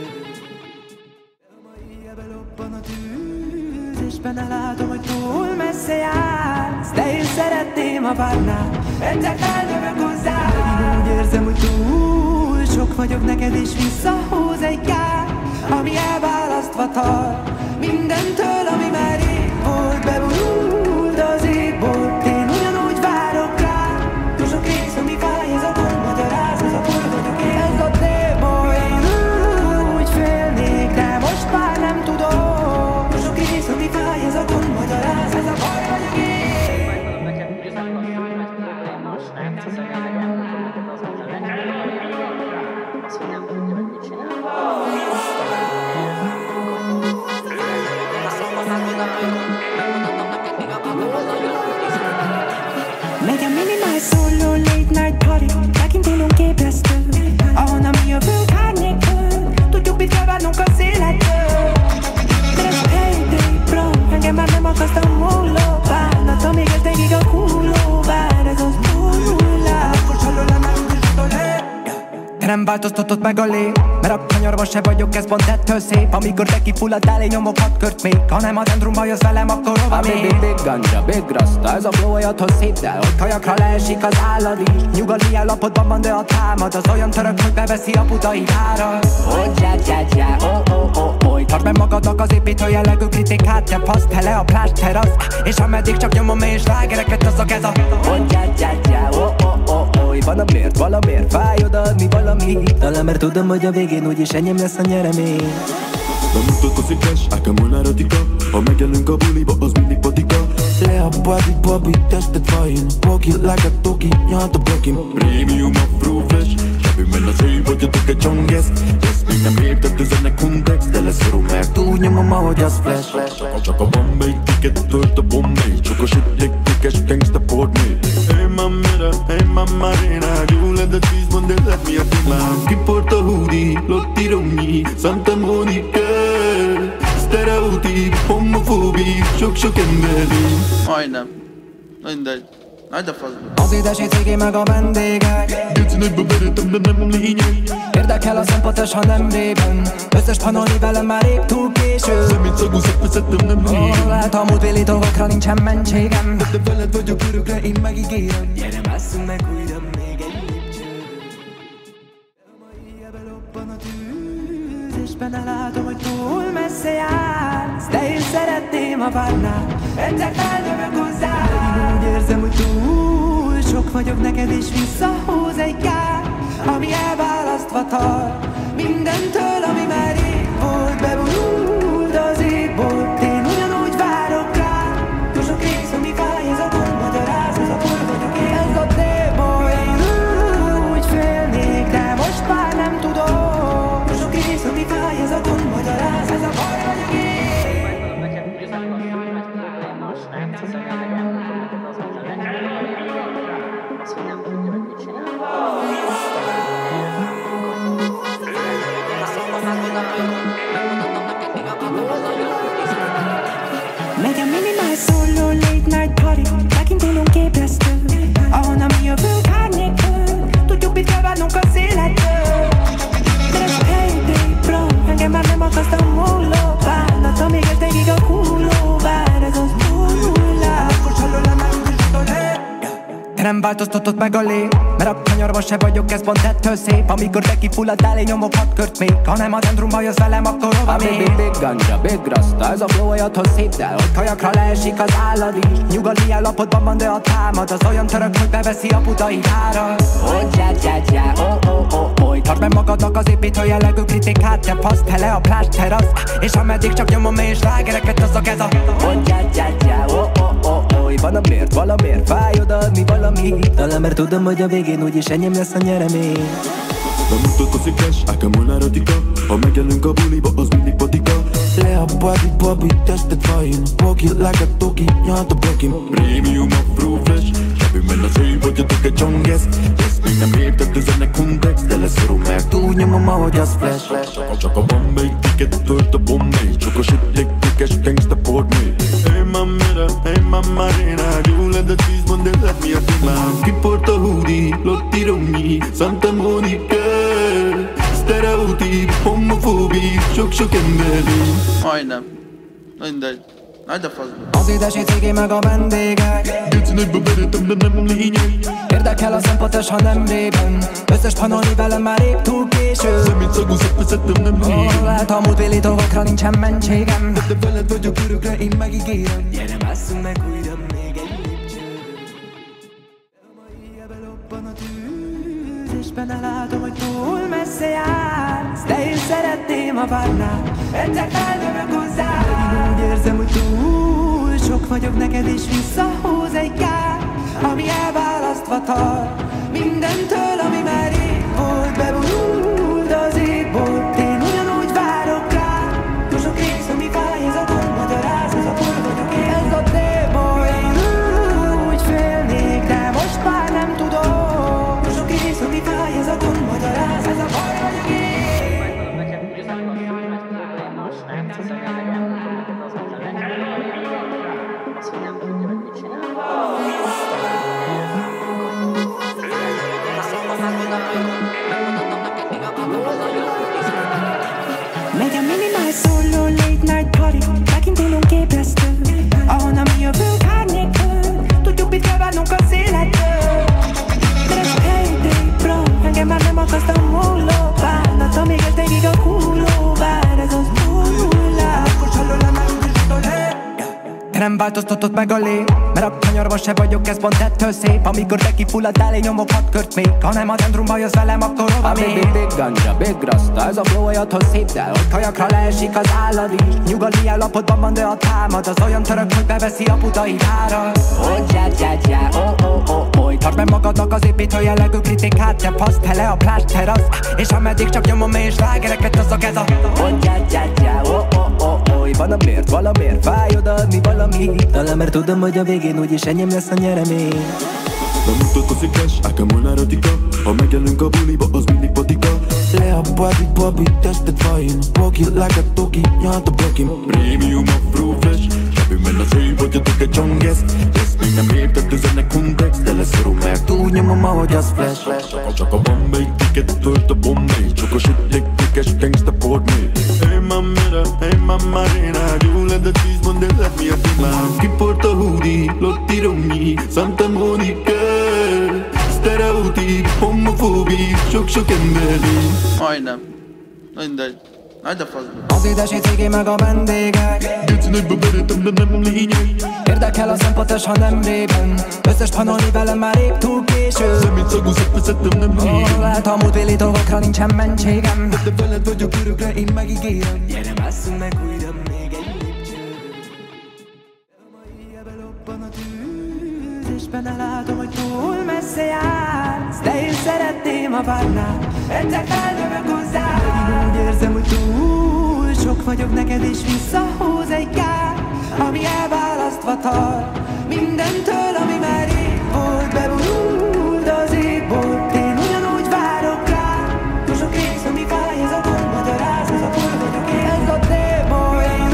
A mai éjjel lobban a tűz, és benne látom, hogy túl messze jársz. De én szeretném, ha várnál, egyszer feldövök hozzá. Én úgy érzem, hogy túl sok vagyok neked, és visszahúz egy gát, ami elválasztva tart mindentől, ami már rég volt. Bevonult az égbolt, én ugyanúgy várok rá. Túl sok rész, ami fáj, ez a gond magyaráz, ez a túl vagyok én. Ez a téboly, én úgy félnék, de változtatott meg a lét, mert a kanyarban se vagyok, ez pont ettől szép. Amikor te kifulladtál, én nyomok 6 kört még. Ha nem a dendrumba jössz velem, akkor hova még? Big ganja, big rasta, ez a flow olyathoz szép, de ott hajakra leesik az állad is. Nyugalmi állapotban van, de a támad az olyan török, hogy beveszi a putai árat. Oh, tartsd be magadnak az építő jellegű kritikát, te fasz, te le a plást terasz. És ameddig csak nyomom én slágereket, azok ez a van a miért, valamiért fáj odaadni valami. Talán mert tudom, hogy a végén úgyis enyém lesz a nyeremény. Bemutatkozik flash, ákám volna erotika. Ha megjelenünk a buliba, az mindig patika. Le a body, tested fine. Walk it like a toki, nyalt a blokim. Premium afro fresh, sebben a szép, hogy a tök egy csongesz. Ezt még nem értett üzenek kontext, de lesz szorú, mert túl nyomom, ahogy az flash. Csak a Bombay ticket, tört a Bombay. Csak a sütték-tikes, gangsta portmé. Hey mamma Rena, you let the trees when they let me up in my Ki porta hoodie, Lotti Romney, Santa Monica. Stereotíp, homofóbi, sok-sok emberi. Majdnem. Mindegy. Nagy a faszba. Az édesi cigi meg a vendégek. Geci nagyba veretem, de nem lényeg. Érdekel a szempont, és ha nem régen. Összes panolni velem már épp túl késő. Szemét szagú szedvezettem, nem régen. Lehet a múltbéli dolgokra nincsen mentségem. De veled vagyok örökre, én megígérem. Gyere, másszunk meg újra még egy lépcső. A mai éjjel belobban a tűz, és benne látom, hogy túl messze jársz. De én szeretném, ha várnál, egyszer feljövök hozzád. Úgy érzem, hogy túl sok vagyok neked, és visszahúz egy kár, ami elválasztva tart mindentől, ami már rég volt. Beborult az égbolt, én ugyanúgy várok rá. Túl sok rész, ami fáj, ez a gond magyaráz, ez a bor vagyok én. Ez a téboly, én úgy félnék, de most már nem tudom. Túl sok rész, ami fáj, ez a gond magyaráz, ez a bor vagyok én. Megy a minimál szóló late night party, megint indulunk ébresztő, ahonnan mi jövünk árnyékön. Tudjuk, mit kell várnunk az élettől. De ez payday, bro, engem már nem akaszt a múló bánat, amíg ez végig a hulló vár, ez az hullás. Te nem változtatott meg a lét, mert a kanyarban se vagyok, ez pont ettől szép. Amikor te kifulladtál, én nyomok 6 kört még. Ha nem a dendrumba jössz velem, akkor hova még? Big ganja, big rasta, ez a flow olyathoz szép, de ott hajakra leesik az állad is. Nyugalmi állapotban van, de a támad az olyan török, hogy beveszi a putai árat. Oh, tartsd be magadnak az építő jellegű kritikát, te fasz, te le a plást terasz. És ameddig csak nyomom én slágereket, azok ez a van a miért, valamiért fáj odaadni valami. Talán mert tudom, hogy a végén úgyis enyém lesz a nyeremény. Bemutatkozik flash, ákám volna erotika. Ha megjelenünk a buliba, az mindig patika. Le a body, tested fine. Walk it like a toki, nyalt a blokim. Premium afro fresh, sebben a szép, hogy a tök egy csongesz. Ezt még nem értett üzenek kontext, de lesz szorú, mert túl nyomom, ahogy az flash. Csak a Bombay ticket, tört a Bombay. Csak a sütték-tikes, gangsta portmé. Hey mamma Rena, you let the trees when they let me up in my Ki porta hoodie, Lotti Romney, Santa Monica. Stereotíp, homofóbi, sok-sok emberi. Majdnem. Mindegy. Nagy a faszba. Az édesi cigi meg a vendégek. Geci nagyba veretem, de nem lényeg. Érdekel a szempont, és ha nem régen. Összes panolni velem már épp túl késő. Szemét szagú szedvezettem, nem régen. Lehet a múltbéli dolgokra nincsen mentségem. De veled vagyok örökre, én megígérem. Gyere, másszunk meg újra még egy lépcső. A mai éjjel belobban a tűz, és benne látom, hogy túl messze jársz. De én szeretném, ha várnál, egyszer feljövök hozzád. Úgy érzem, hogy túl sok vagyok neked, és visszahúz egy kár, ami elválasztva tart mindentől, ami már rég volt. Beborult az égbolt, én ugyanúgy várok rá. Túl sok rész, ami fáj, ez a gond magyaráz, ez a bor vagyok én. Ez a téboly, én úgy félnék, de most már nem tudom. Túl sok rész, ami fáj, ez a gond magyaráz, ez a bor vagyok én. I'm party, megint indulunk ébresztő, ahonnan mi jövünk árnyékből. Tudjuk, mit kell várnunk az életből. De ez a heyday, bro, engem már nem akaszt a múló bánat, amíg ez végig a hulló vár, ez az hullás. Te nem változtatott meg a lét, mert a kanyarba se vagyok, ez pont ettől szép. Amikor te kifulladdál, én nyomok 6 kört még. Ha nem a centrumba jössz velem, akkor hova még? Big ganja, big rasta, ez a flow olyathoz szép, de hogy kajakra leesik az állad is. Nyugalmi állapotban van, de a támad az olyan török, hogy beveszi a budai várat. Tartsd meg magadnak az építő jellegű kritikát, te paszt hele a plást terasz. És ameddig csak nyomom és lágereket, azok ez a van a valamiért fáj odaadni valamit. Talán mert tudom, hogy a végén úgyis enyém lesz a nyeremény. Nem mutatkozik cash, ákámon erotika. Ha megjelünk a buliba, az mindig patika. Le a body, tested fine. Walk it like a toki, nyalt a blokim. Premium afro fresh, zsebünk benne az év, hogy jöttök egy csongesz. Ezt még nem értett üzenek kontext, de leszorom meg. Túlnyomom, ahogy az flash. Csak a Bombay ticket, tölt a Bombay. Csokos ütték, gangsta Portmay. Hey mamma Rena, you let the cheese one day let me a demand. Ki porta hoodie, Lotti Romney, Santa Monica. Stereotíp, homofóbi, sok emberi. Majdnem. Mindegy. Hagyd a faszba. Az édesi cigi meg a vendégek. Gyűjtszínekbe berétem, de nem lényeg. Érdekel a szempontos, ha nem rében. Összes panolni velem már épp túl késő. Szemét szagú szeppezettem, nem régen. Lehet a múltbéli dolgokra nincsen mentségem. De veled vagyok örökre, én megígérem. Gyere, másszunk meg újra még egy lépcső. Ma éjjel belobban a tűz, és benne látom, hogy túl messze jársz. De én szeretném, ha várnál, egyszer feljövök hozzád. Megint úgy érzem, hogy túl sok vagyok neked, és visszahúz egy kár, ami elválasztva tart mindentől, ami már rég volt. Bevonult az égbolt, én ugyanúgy várok rá. Túl sok rész, ami fáj, ez a gond magyaráz, ez a túl vagyok én. Ez a démon, én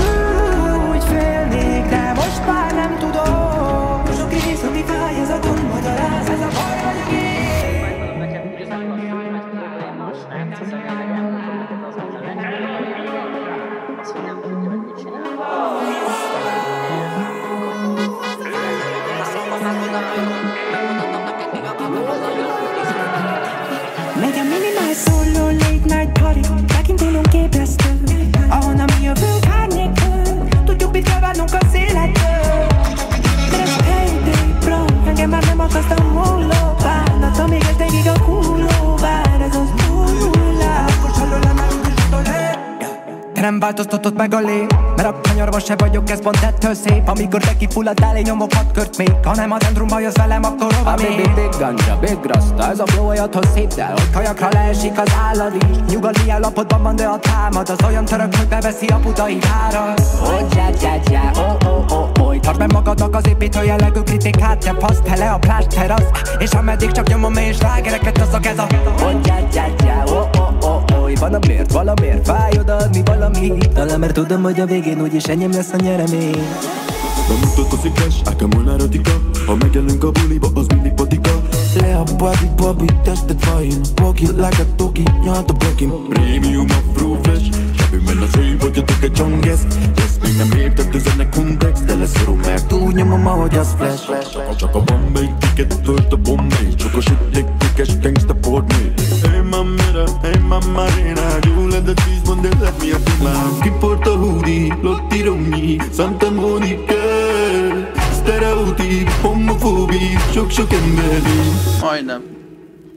úgy félnék, de most már nem tudom. Túl sok rész, ami fáj, ez a gond magyaráz, ez a baj vagyok én. Megy a minimális szóló late night party, megint indulunk ébresztő, ahonnan mi jövünk árnyékből. Tudjuk, mit kell várnunk az életből. De ez a heyday, bro, engem már nem akaszt a múló bánat, amíg ez végig a hulló vár, ez az hullás. Te nem változtatott meg a lét, mert a kanyarba se vagyok, ez pont ettől szép. Amikor te kifulladdál, én nyomok 6 kört még. Ha nem a centrumba jössz velem, akkor hova még? Big ganja, big rasta, ez a flow olyathoz szép, de hogy kajakra leesik az állad is. Nyugalmi állapotban van, de a támad az olyan török, hogy beveszi a budai várat. Tartsd meg magadnak az építő jellegű kritikát, te paszt hele a plást terasz. És ameddig csak nyomom és lágereket, azok ez a van a valamiért fáj odaadni valamit. Talán mert tudom, hogy a végén úgyis enyém lesz a nyeremény. Nem mutatkozik cash, ákámon erotika. Ha megjelünk a buliba, az mindig patika. Le a body, tested fine. Walk it like a toki, nyalt a blokim. Premium afro fresh, zsebünk benne az év, hogy jöttök egy csongesz. Ezt még nem értett üzenek kontext, de leszorom meg. Túlnyomom, ahogy az flash. Csak a Bombay ticket, tölt a Bombay. Csokos ütték, gangsta Portmay. Hey mamma Rena, you let the cheese one day let me a demand. Ki porta hoodie, Lotti Romney, Santa Monica. Stereotíp, homofóbi, sok emberi. Majdnem.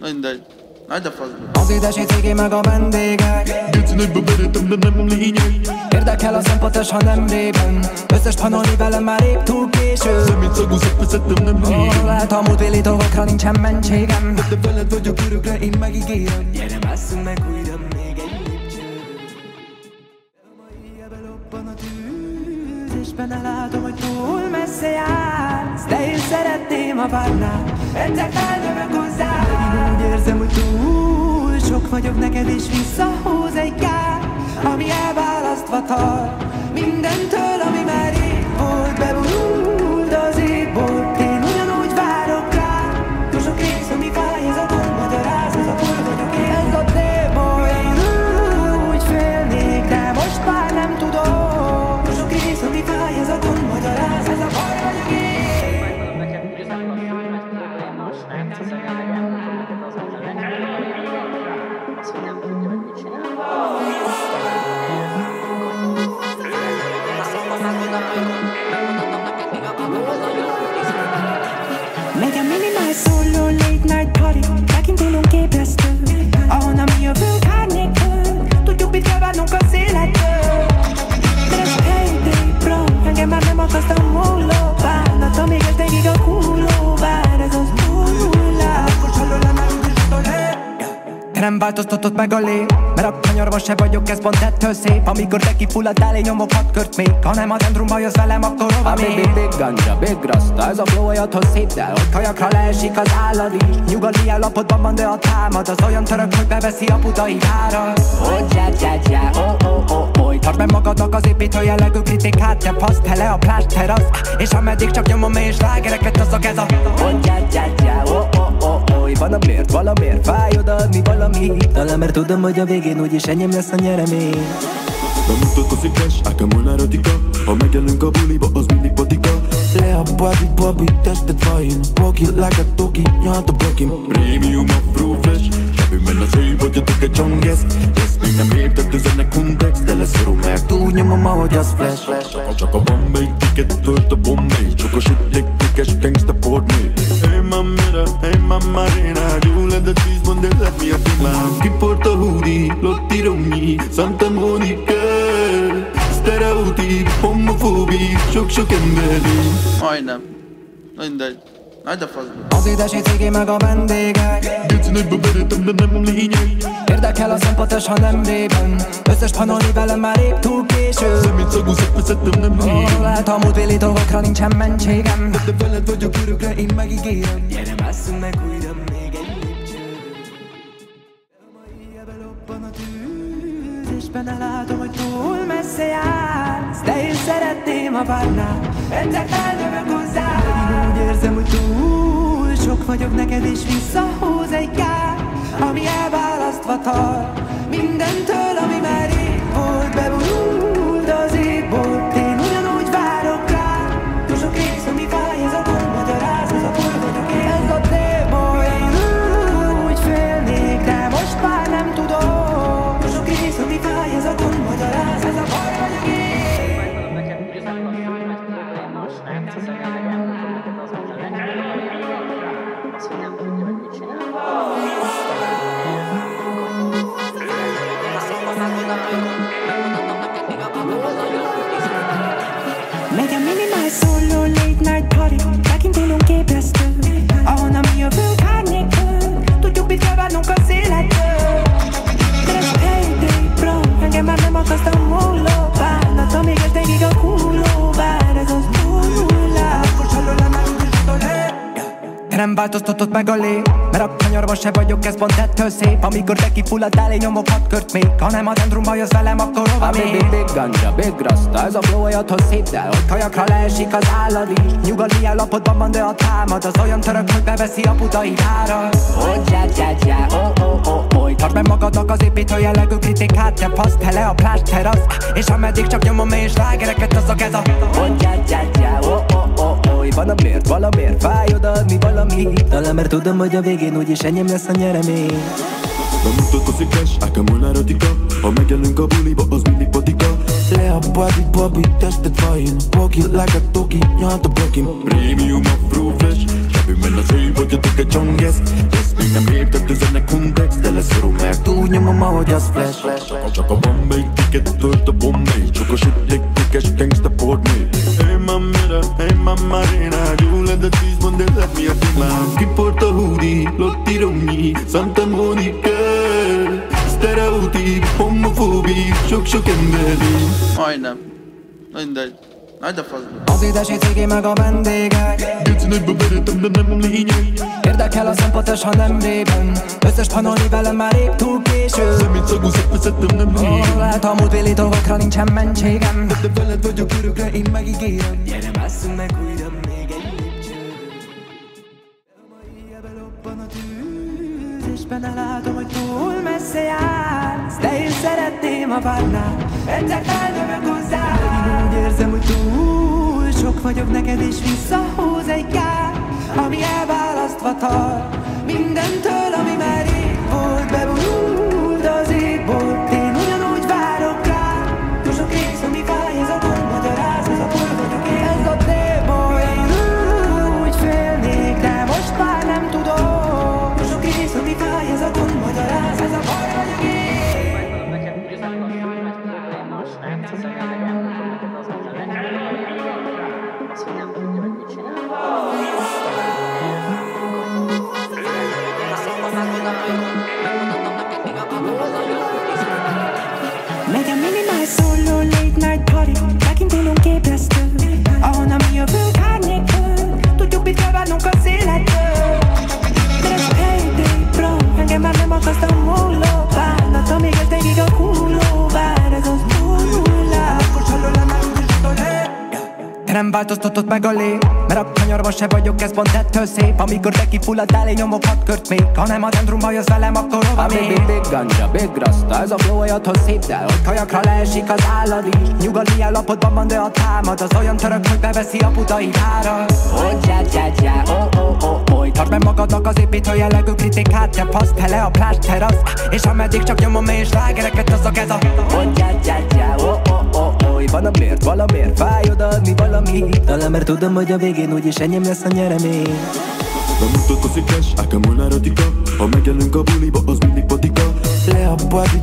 Mindegy. Hagyd a faszba. Az édesi cigi meg a vendégek. Gyűjtszínekbe berétem, de nem lényeg. Érdekel a szempontos, ha nem rében. Összes panolni velem már épp túl késő. Szemét szagú szeppezettem, nem régen. Lehet a múltbéli dolgokra nincsen mentségem. De veled vagyok örökre, én megígérem. Gyere, másszunk meg újra még egy lépcső. Ma éjjel belobban a tűz, és benne látom, hogy túl messze jársz. De én szeretném, ha várnál, egyszer feljövök hozzád. Megint úgy érzem, hogy túl sok vagyok neked, és visszahúz egy kár, ami elválasztva tart mindentől, ami már rég volt. Bevonult az égbolt, én ugyanúgy várok rá. Túl sok rész, ami fáj, ez a gond magyaráz, ez a túl vagyok én. Ez a démon, én úgy félnék, de most már nem tudom. Túl sok változtatott meg a lé, mert a kanyarban se vagyok, ez pont ettől szép. Amikor te kifulladdál, én nyomok 6 kört még. Ha nem a dendrumba jössz velem, akkor hova még? Big ganja, big rasta, ez a flow olyathoz szép, el, hogy kajakra leesik az állad is. Nyugalmi állapotban van, de a támad az olyan török, hogy beveszi a budai várat. Tartsd meg magadnak az építő jellegű kritikát, te fasz tele a plást terasz, és ameddig csak nyomom és slágereket, azok ez a valamiért fáj odaadni valamit. Talán mert tudom, hogy a végén úgyis enyém lesz a nyeremény. Bemutatkozik flash, nekem olyan erotika. Ha megjelünk a buliba, az mindig patika. Le a body, tested fine. Walk it like a toki, nyalt a blokim. Premium afro flash, sebű men az éj, vagyatok egy csongesz. Ezt még nem értett, üzenek kontext, de lesz szorul meg. Túlnyomom, ahogy az flash. Csak a Bombay ticket, tölt a Bombay. Csokos ügyek, gangsta Portney. Hey mamma Marina, you let the cheese one day let me a female. Kiporta hoodie, Lotti Romi, Santa Monica. Stereotíp, homofóbi, sok emberi. Majdnem. Mindegy. Nagy a faszba. Az édesi cigi meg a vendégek. Geci nagyba beretem, de nem lényeg. Érdekel a szempontos, ha nem rében. Összes panolni velem már épp túl késő. Szemét szagú szepeszettem, nem rég. Lehet a múltbéli dolgokra nincsen mentségem. De veled vagyok örökre, én megígérem. Gyere, másszunk meg újra még egy lépcső. A mai éjjel belobban a tűz, és benne látom, hogy túl messze jársz. De én szeretném, ha várnál, egyszer eljövök hozzád. Én úgy érzem, hogy túl sok vagyok neked, és visszahúz egy kár, ami elválasztva tart mindentől, ami már rég volt. Bevonult az égbolt, én ugyanúgy várok rá. Túl sok rész, ami fáj, ez a gond magyaráz, ez a bor vagyok én. Ez a téboly, én úgy félnék, de most már nem tudom. Túl sok rész, ami fáj, ez a gond magyaráz, ez a bor vagyok én. Megy a minimál szóló late night party, megint élünk képresztő, ahonnan mi jövünk árnyékből, tudjuk mit kell várnunk az életből. De ez a payday bro, engem már nem akasztam múló bánat, amíg ez végig a kulló bár, ez az nullá. Most hallom már úgy is tudod. Te nem változtatott meg a lé, mert a kanyarban se vagyok, ez pont ettől szép. Amikor te kifulladdál, én nyomok 6 kört még. Ha nem a dendrumba jössz velem, akkor hova még? Big ganja, big rasta, ez a flow olyathoz szép, de hogy kajakra leesik az állad is. Nyugalmi állapotban van, de a támad az olyan török, hogy beveszi a budai várat. Tartsd meg magadnak az építő jellegű kritikát, te fasz tele a plást terasz, és ameddig csak nyomom és slágereket, azok ez a valamiért fáj odaadni valamit. Talán mert tudom, hogy a végén úgyis enyém lesz a nyeremény. Bemutatkozik flash, nekem olyan erotika. Ha megjelünk a buliba, az mindig patika. Le a body, tested fine. Walk it like a toki, nyalt a blokim. Premium afro flash, sebű men az éj, vagyatok egy csongesz. Ezt még nem értett, üzenek kontext, de lesz szorul meg. Túlnyomom, ahogy az flash. Csak a Bombay ticket, tölt a Bombay. Csokos ügyek, gangsta Portney. Hey mamma Marina, you let the cheese one day let me a female. Kiporta hoodie, Lotti Romi, Santa Monica. Stereotíp, homofóbi, sok emberi. Majdnem. Mindegy. Nagy a faszba. Az édesi cigi meg a vendégek. Geci nagyba beretem, de nem lényeg. Érdekel a szempontos, ha nem rében. Összes panolni velem már épp túl késő. Szemét szagú szepeszettem, nem rég. Lehet a múltbéli dolgokra nincsen mentségem. De veled vagyok örökre, én megígérem. Gyere, másszunk meg újra még egy lépcső. A mai éjjel belobban a tűz, és benne látom, hogy túl messze jársz. De én szeretném, ha várnál, egyszer eljövök hozzád. Én úgy érzem, hogy túl sok vagyok neked, és visszahúz egy kár, ami elválasztva tart mindentől, ami már rég volt. Bevonult az égbolt, én ugyanúgy várok rá. Túl sok rész, ami fáj, ez a gond magyaráz, ez a bor vagyok én. Ez a téboly, én úgy félnék, de most már nem tudom. Túl sok rész, ami fáj, ez a gond magyaráz, ez a bor vagyok én. nem változtatott meg a lé, mert a kanyarban se vagyok, ez pont ettől szép. Amikor te kifullad elé, nyomok 6 kört még. Ha nem a dendrumba jössz velem, akkor hova még? Big ganja, big rasta, ez a flow olyathoz szép, de hogy kajakra leesik az állad is. Nyugodni állapotban van, de a támad az olyan török, hogy beveszi a putai árat. Tartsd meg magadnak az építő jellegű kritikát, te fasz tele a plást terasz. És ameddig csak nyomom és slágereket, azok ez a van a miért, valamiért fáj odaadni valamit. Talán mert tudom, hogy a végén úgyis enyém lesz a nyeremény. Nem mutatkozik cash, ákem volna erotika. Ha megjelünk a buliba, az mindig patika. Le a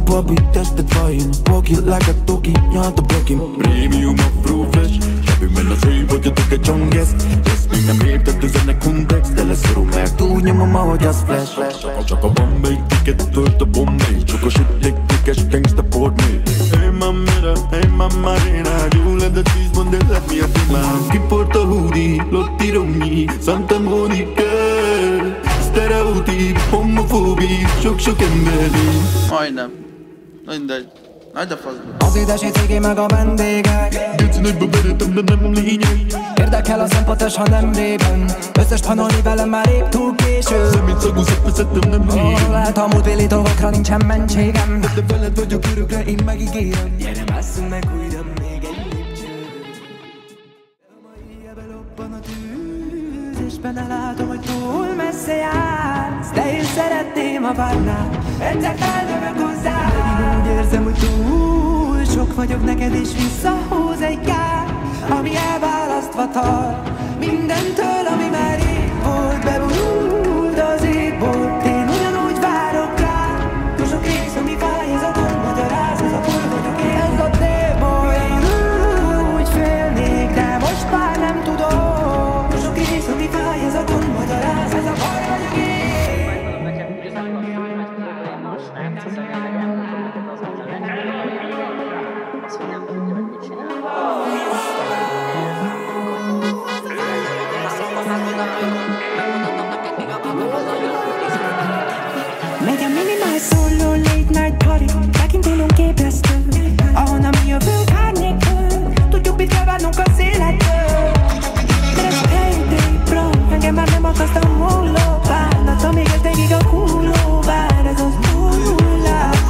body, tested fine. Walk it like a toki, nyalt a blokim. Premium afro fresh, shabby a szép, hogy jöttök egy csonges. Ezt még nem értett üzenek kontext, de lesz romák. Túlnyomom, ahogy az flash. Csak a Bombay ticket, tölt a Bombay. Csak a shit, cash, gangsta Portney. Hey mamma Marina, you let the cheese, but they let me a man. Kiporta hoodie, Lotti Romi, Santa Monica. Stereotíp, homofóbi, sok emberi. Majdnem. Mindegy. Nagy a faszba. Az édesi cigi meg a vendégek. Gecinek beveretem, de nem lényeg. Érdekel a szempontos, ha nem rében. Összes panolni velem már épp túl késő. Szemét szagú szeppezettem, nem régen. Lehet a múltbéli dolgokra nincsen mentségem. De veled vagyok örökre, én megígérem. Gyere, másszunk meg újra még egy lépcső. A mai éjjel lobban a tűz, és benne látom, hogy túl messze jársz. De én szeretném, ha várnál, egyszer feldövök hozzá. Úgy érzem, hogy túl sok vagyok neked, és visszahúz egy kár, ami elválasztva tart mindentől, ami már rég volt. Bevonult az égból, én ugyanúgy várok rá. Túl sok rész, ami fáj, ez a gond magyaráz, ez a bor vagyok én, ez a téboly. Én úgy félnék, de most már nem tudom. Túl sok rész, ami fáj, ez a gond magyaráz, ez a bor vagyok én. Megy a minimal solo late night party, tekintélünk ébresztő, ahonnan mi jövünk árnyékből. Tudjuk, mit kell várnunk az életből. De ez payday, bro, engem már nem akaszt a múló bánat, amíg ez végig a hulló vár, ez az hullás.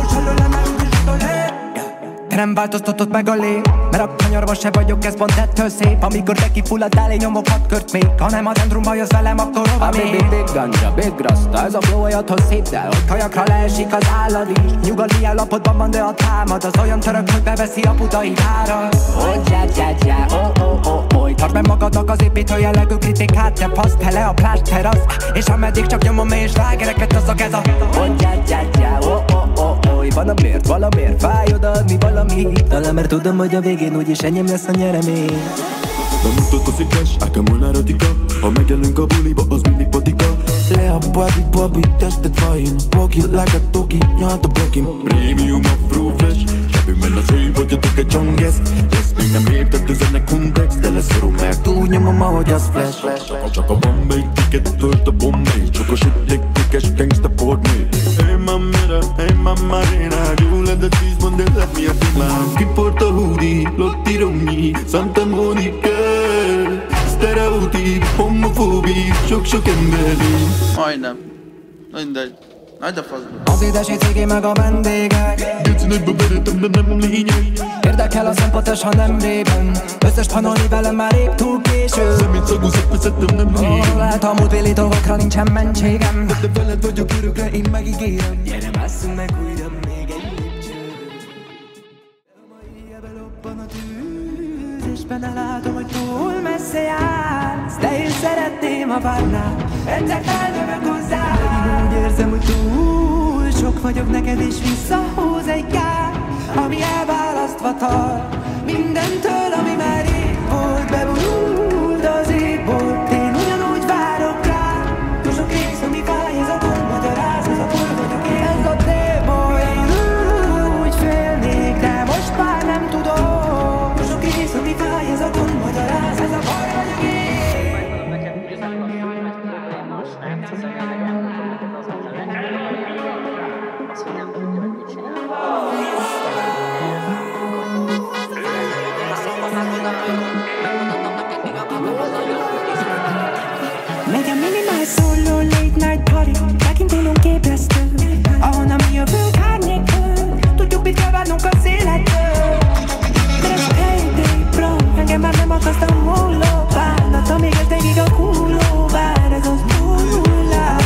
Te nem változtatott meg a lé, mert a kanyarban se vagyok, ez pont ettől szép. Amikor te kifullad elé, nyomok 6 kört még. Ha nem a dendrumba jössz velem, akkor hova még? Big ganja, big rasta, ez a flow olyathoz szép, de hogy kajakra leesik az állad is. Nyugodni állapotban van, de a támad az olyan török, hogy beveszi a putai árat. Tartsd meg magadnak az építő jellegű kritikát, te fasz tele a plást terasz. És ameddig csak nyomom és slágereket, azok ez a van a miért, valamiért fáj odaadni valamit. Talán mert tudom, hogy a végén úgyis enyém lesz a nyeremény. Nem mutatkozik cash, ákem volna erotika. Ha megjelünk a buliba, az mindig patika. Le a body, tested fine. Walk it like a toki, nyalt a blokim. Premium afro fresh, shabby a szép, hogy jöttök egy csonges. Ezt még nem értett üzenek kontext, de lesz romák. Túlnyomom, ahogy az flash. Csak a Bombay ticket, tölt a Bombay. Csak a shit, cash, gangsta Portney. Hey mamma Marina, you let the cheese, but they let me a man. Kiporta hoodie, Lotti Romi, Santa Monica. Stereotíp, homofóbi, sok emberi. Majdnem. Mindegy. Nagy a faszba. Az édesi cigi meg a vendégek. Gecinek beveretem, de nem lényeg. Érdekel a szempontos, ha nem rében. Összes panolni velem már épp túl késő. Szemét szagú szeppezettem, nem régen. Lehet a múltbéli dolgokra nincsen mentségem. De veled vagyok örökre, én megígérem. Gyere, másszunk meg újra még egy lépcső. A mai éjjel lobban a tűz, és benne látom, hogy túl messze jársz. De én szeretném, ha várnál, egyszer feldövök hozzá. Úgy érzem, hogy túl sok vagyok neked, és visszahúz egy kár, ami elválasztva tart mindentől, ami már rég volt. Bevonult az égból, én ugyanúgy várok rá. Túl sok rész, ami fáj, ez a gond magyaráz, ez a bor vagyok én, ez a téboly. Én úgy félnék, de most már nem tudom. Túl sok rész, ami fáj, ez a gond magyaráz, ez a bor vagyok én. Minimális solo late night party, megint élünk képresztő, ahonnan mi jövünk árnyékön, tudjuk mit kell várnunk az életből. De ez payday bro, engem már nem akasztam múló bánat, amíg ez végig a kulló vár, ez az nullás.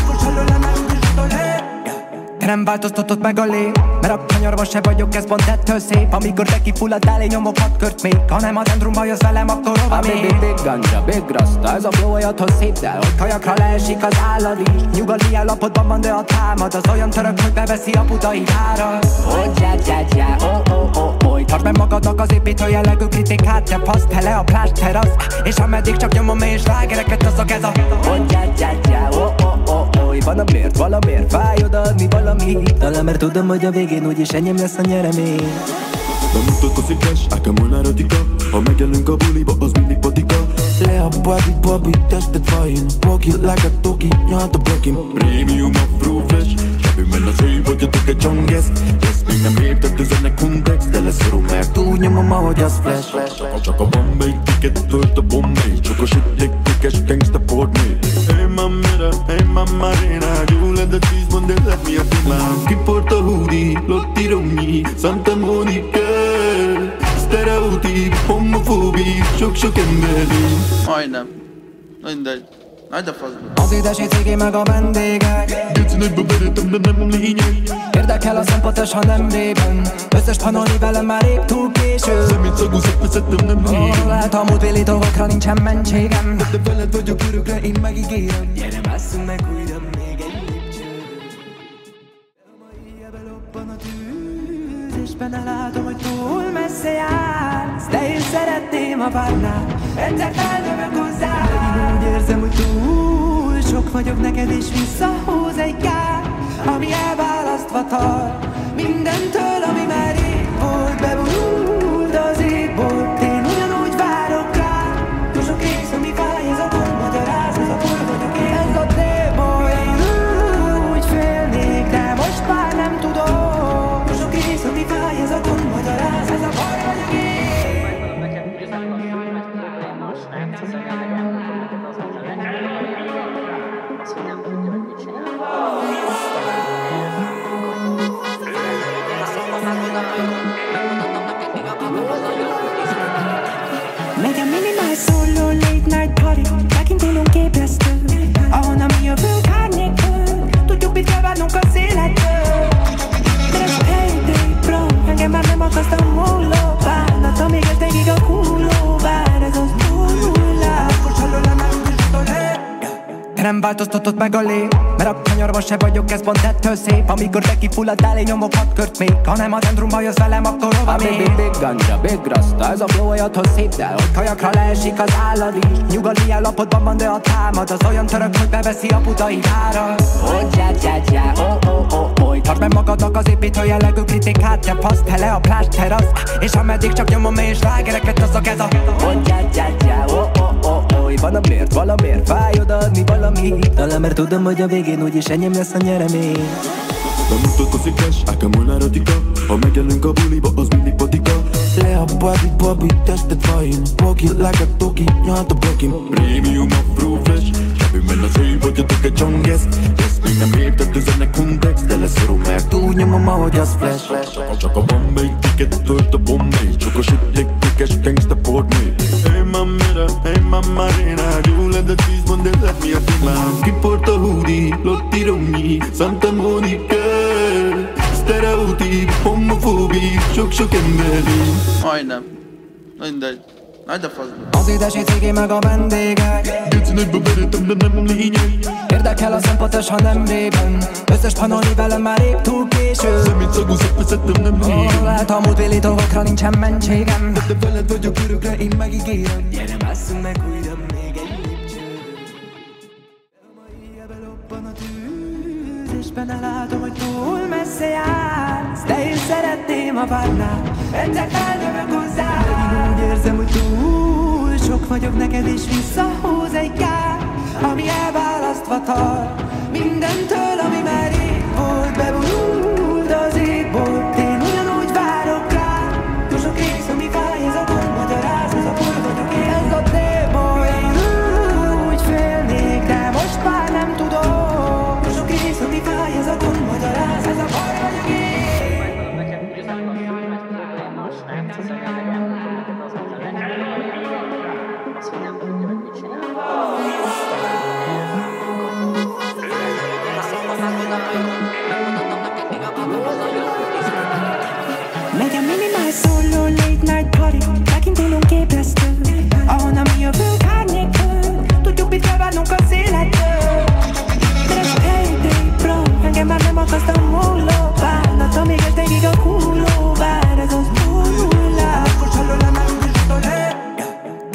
Nem változtatott meg a lé, mert a kanyarban se vagyok, ez pont ettől szép. Amikor te kifulladtál, én nyomok 6 kört még. Ha nem a centrumba jössz velem, akkor hova még? Big ganja, big rasta, ez a flow olyathoz szép, de ott kajakra leesik az állad is. Nyugalmi állapotban van, de a támad az olyan török, hogy beveszi a budai várat. Oh, tartsd meg magadnak az építő jellegű kritikát, te fasz, tele a plást terasz. És ameddig csak nyomom és slágereket, azok ez a van a miért, valamiért fáj odaadni valami. Talán mert tudom, hogy a végén úgyis enyém lesz a nyeremény. Bemutatkozik flash, ákám olyan erotika. Ha megjelenünk a buliba, az mindig patika. Le a body, tested fine. Walk it like a toki, nyalt a blokim. Premium afro fresh, sebőben az ő vagyatok egy csonges. Ezt még nem értett üzenek kontext, de leszorul meg. Túlnyomom, ahogy az flash. Csak a Bombay ticket, tölt a Bombay. Csokos ügyek, gangsta Portney. Hey mamma Rena, you let the cheese one, they let me up in my. Kiporta hoodie, Lotti Romi, Santa Monica. Stereotíp, homofóbi, sok emberi. Majdnem. Mindegy. Nagy a faszba. Az édesi cigi meg a vendégek. Geci nagyba veretem, de nem lényeg. Érdekel a szempontos, ha nem régen. Összes panolni velem már épp túl késő. Szemét szagú szepvezettem, nem régen. Lehet a múltbéli dolgokra nincsen mentségem. De veled vagyok örökre, én megígérem. Gyere, másszunk meg újra még egy lépcső. A mai éjjel belobban a tűz, és benne látom, hogy túl messze jársz. De én szeretném, ha várnál, egyszer feljövök hozzád. Úgy érzem, hogy túl sok vagyok neked, és visszahúz egy kár, ami elválasztva tart mindentől, ami már rég volt. Bevonult az égbolt, én ugyanúgy várok rá. Túl sok rész, ami fáj, ez a gond magyaráz, ez a bor vagyok én. Ez a téboly, én úgy félnék, de most már nem tudom. Túl sok rész, ami fáj, ez a gond magyaráz, ez a bor vagyok én. Megy a minimális solo late night party, megint élünk képresztő, ahonnan mi jövünk árnyékön, tudjuk mit kell várnunk az életből. De ez payday bro, engem már nem akasztam múló bánat, amíg ez végig a kulló vár, ez az nullás. De nem változtatott meg a lé, mert a kanyarban se vagyok, ez pont ettől szép. Amikor te kifulladtál, én nyomok 6 kört még. Ha nem a centrumba jössz velem, akkor hova még? Big ganja, big rasta, ez a flow olyathoz szép, de ott kajakra leesik az állad is. Nyugalmi állapotban van, de a támad az olyan török, hogy beveszi a budai várat. Oh, tartsd meg magadnak az építő jellegű kritikát, te fasz, tele a plást terasz. És ameddig csak nyomom és slágereket, azok ez a van a miért, valamiért fáj odaadni valami. Talán mert tudom, hogy a végén úgyis enyém lesz a nyeremény. Bemutatkozik flash, ákám olyan erotika. Ha megjelenünk a buliba, az mindig patika. Le a body, tested fine. Walk it like a toki, nyalt a blokim. Premium afro fresh, sebőben az ő vagyatok egy csonges. Ezt még nem értett üzenek kontext, de leszorul meg. Túlnyomom, ahogy az flash. Csak a Bombay ticket, tölt a Bombay. Csokos ügyek, gangsta Portney. Hey mamma Rena, you let the cheese one, they let me up in my. Kiporta hoodie, Lotti Romi, Santa Monica. Stereotíp, homofóbi, sok emberi. Majdnem. Mindegy. Nagy a faszba. Az édesi cigi meg a vendégek. Geci nagyba veretem, de nem lényeg. Érdekel a szempontos, ha nem régen. Összes panolni velem már épp túl késő. Szemét szagú szepvezettem, nem régen. Lehet a múltbéli dolgokra nincsen mentségem. De veled vagyok örökre, én megígérem. Gyere, másszunk meg újra még egy lépcső. A mai éjjel belobban a tűz, és benne látom, hogy túl messze jársz. De én szeretném, ha várnál, egyszer feljövök hozzád. Én úgy érzem, hogy túl sok vagyok neked, és visszahúz egy kár, ami elválasztva tart mindentől, ami már rég volt. Bevonult az égbolt, én ugyanúgy várok rá. Túl sok rész, ami fáj, ez a gond magyaráz, ez a bor vagyok én. Ez a téboly, én úgy félnék, de most már nem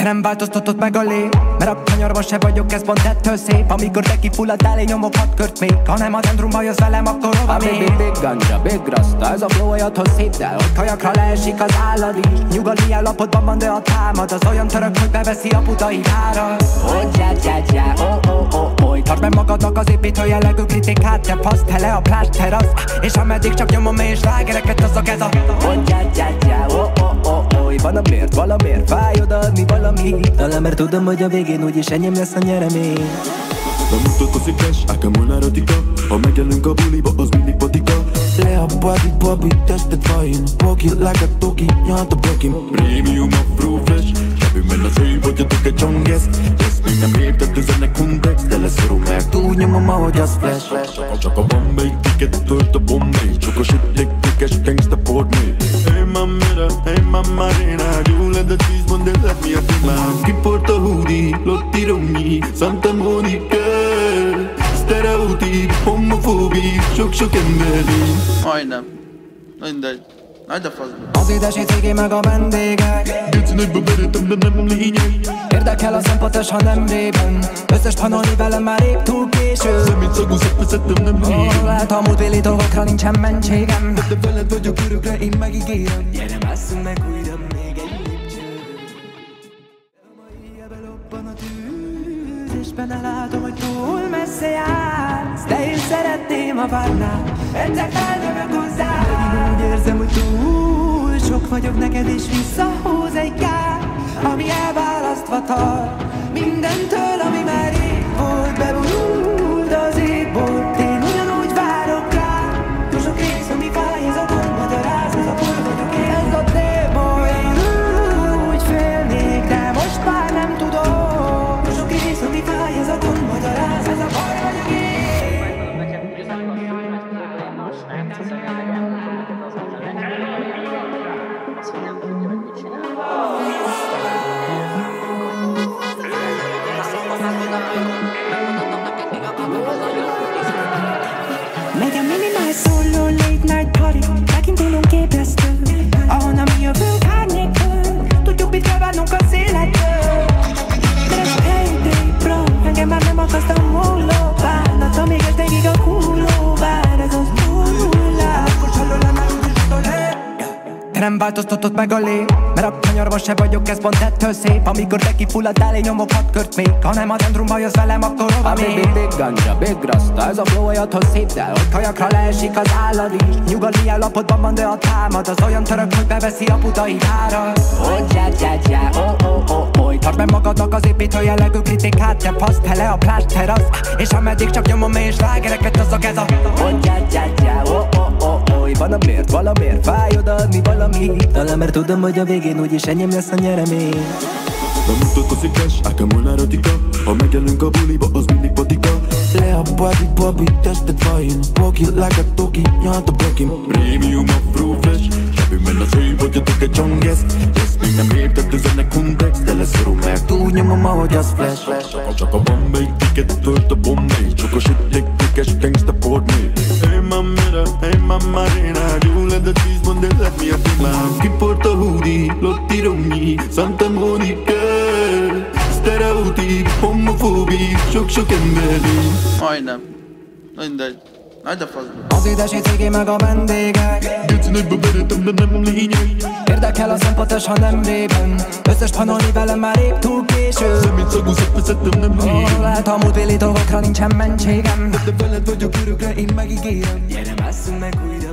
Te nem változtatod meg a lét, mert a kanyarban se vagyok, ez pont ettől szép. Amikor te kifulladdál, én nyomok 6 kört még. Ha nem a dendrumba jössz velem, akkor hova még? Big ganja, big rasta, ez a flow olyathoz szép, de hogy kajakra leesik az állad is. Nyugalmi állapotban van, de a támad az olyan török, hogy beveszi a budai várat. Tartsd meg magadnak az építő jellegű kritikát, te paszt hele a plást terasz. És ameddig csak nyomom és slágereket, azok ez a valamiért fáj odaadni valamit. Talán mert tudom, hogy a végén úgyis enyém lesz a nyeremény. Bemutatkozik cash, ákámon erotika. Ha megjelünk a buliba, az mindig patika. Le a body, tested fine. Walk it like a toki, nyalt a blokim. Premium afro fresh, sebben az év, hogy a egy csonges. Ezt még nem értett üzenek kontext, de leszorom meg. Túlnyomom, ahogy az flash. Csak a Bombay ticket, tölt a Bombay. Csokos ütték, gangsta Portney. Hey mamma Rena, you let the cheese one day let me a man. Kiport a hoodie, Lotti Romnyi, Santa Monica. Stereotíp, homofóbi, sok emberi. Majdnem. Mindegy. Nagy a faszba. Az édesi cigi meg a vendégek. Geci nagyba beretem, de nem lényeg. Érdekel a szempont, ha nem rében. Összes panolni velem már épp túl késő. Szemét szagú szeppezettem, nem lényeg. Lehet a múltbéli dolgokra nincsen mentségem. De veled vagyok örökre, én megígérem. Gyere, másszunk meg újra még egy lépcsőt. A mai éjjel belobban a tűz, és benne látom, hogy túl messze jársz. De én szeretném, ha várnál, egyszer feljövök hozzád. Megint úgy érzem, hogy túl sok vagyok neked, és visszahúz egy kár, ami elválasztva tart mindentől, ami már rég volt. Bevonult az égbolt, én ugyanúgy várok rá. Túl sok rész, ami fáj, ez a gond magyaráz, ez a baj vagyok én. Ez a téboly, én úgy félnék, de most már nem tudom. Túl sok rész, ami fáj, ez a gond magyaráz, ez a baj vagyok én. Megy a minimál szóló late night party, megint élünk képresztő, ahonnan mi jövünk árnyékön. Tudjuk, mit kell várnunk az életből. De ez payday, bro, engem már nem akasztam múló bánat, amíg ez végig a kulló vár, ez az nullás. Te nem változtatod meg a lét, mert a kanyarban se vagyok, ez pont ettől szép. Amikor te kifulladdál, én nyomok 6 kört még. Ha nem a dendrumba jössz velem, akkor hova még? Big ganja, big rasta, ez a flow olyathoz szép, de hogy kajakra leesik az állad is. Nyugalmi állapotban van, de a támad az olyan török, hogy beveszi a budai várat. Tartsd meg magadnak az építő jellegű kritikát, te paszt hele a plást terasz. És ameddig csak nyomom és slágereket, azok ez a valamiért fáj odaadni valamit. Talán mert tudom, hogy a végén úgyis enyém lesz a nyeremény. Bemutatkozik cash, ákámon erotika. Ha megjelünk a buliba, az mindig patika. Le a body, tested fine. Walk it like a toki, nyalt a blokim. Premium afro fresh, sebben az év, hogy a egy csonges. Ezt még nem értett üzenek kontext, de leszorom meg. Túlnyomom, ahogy az flash. Csak a Bombay ticket, tölt a Bombay. Csokos ütték, gangsta Portney. Hey mamma Rena, you let the cheese one day let me a man. Kiport a hoodie, Lotti Romnyi, Santa Monica. Stereotíp, homofóbi, sok emberi. Majdnem. Mindegy. Nagy a faszba. Az édesi cigi meg a vendégek. Geci nagyba beretem, de nem lényeg. Érdekel a szempont, ha nem rében. Összes panolni velem már épp túl késő. Szemét szagú szeppezettem, nem lényeg. Lehet a múltbéli dolgokra nincsen mentségem. De veled vagyok örökre, én megígérem. Gyere, másszunk meg újra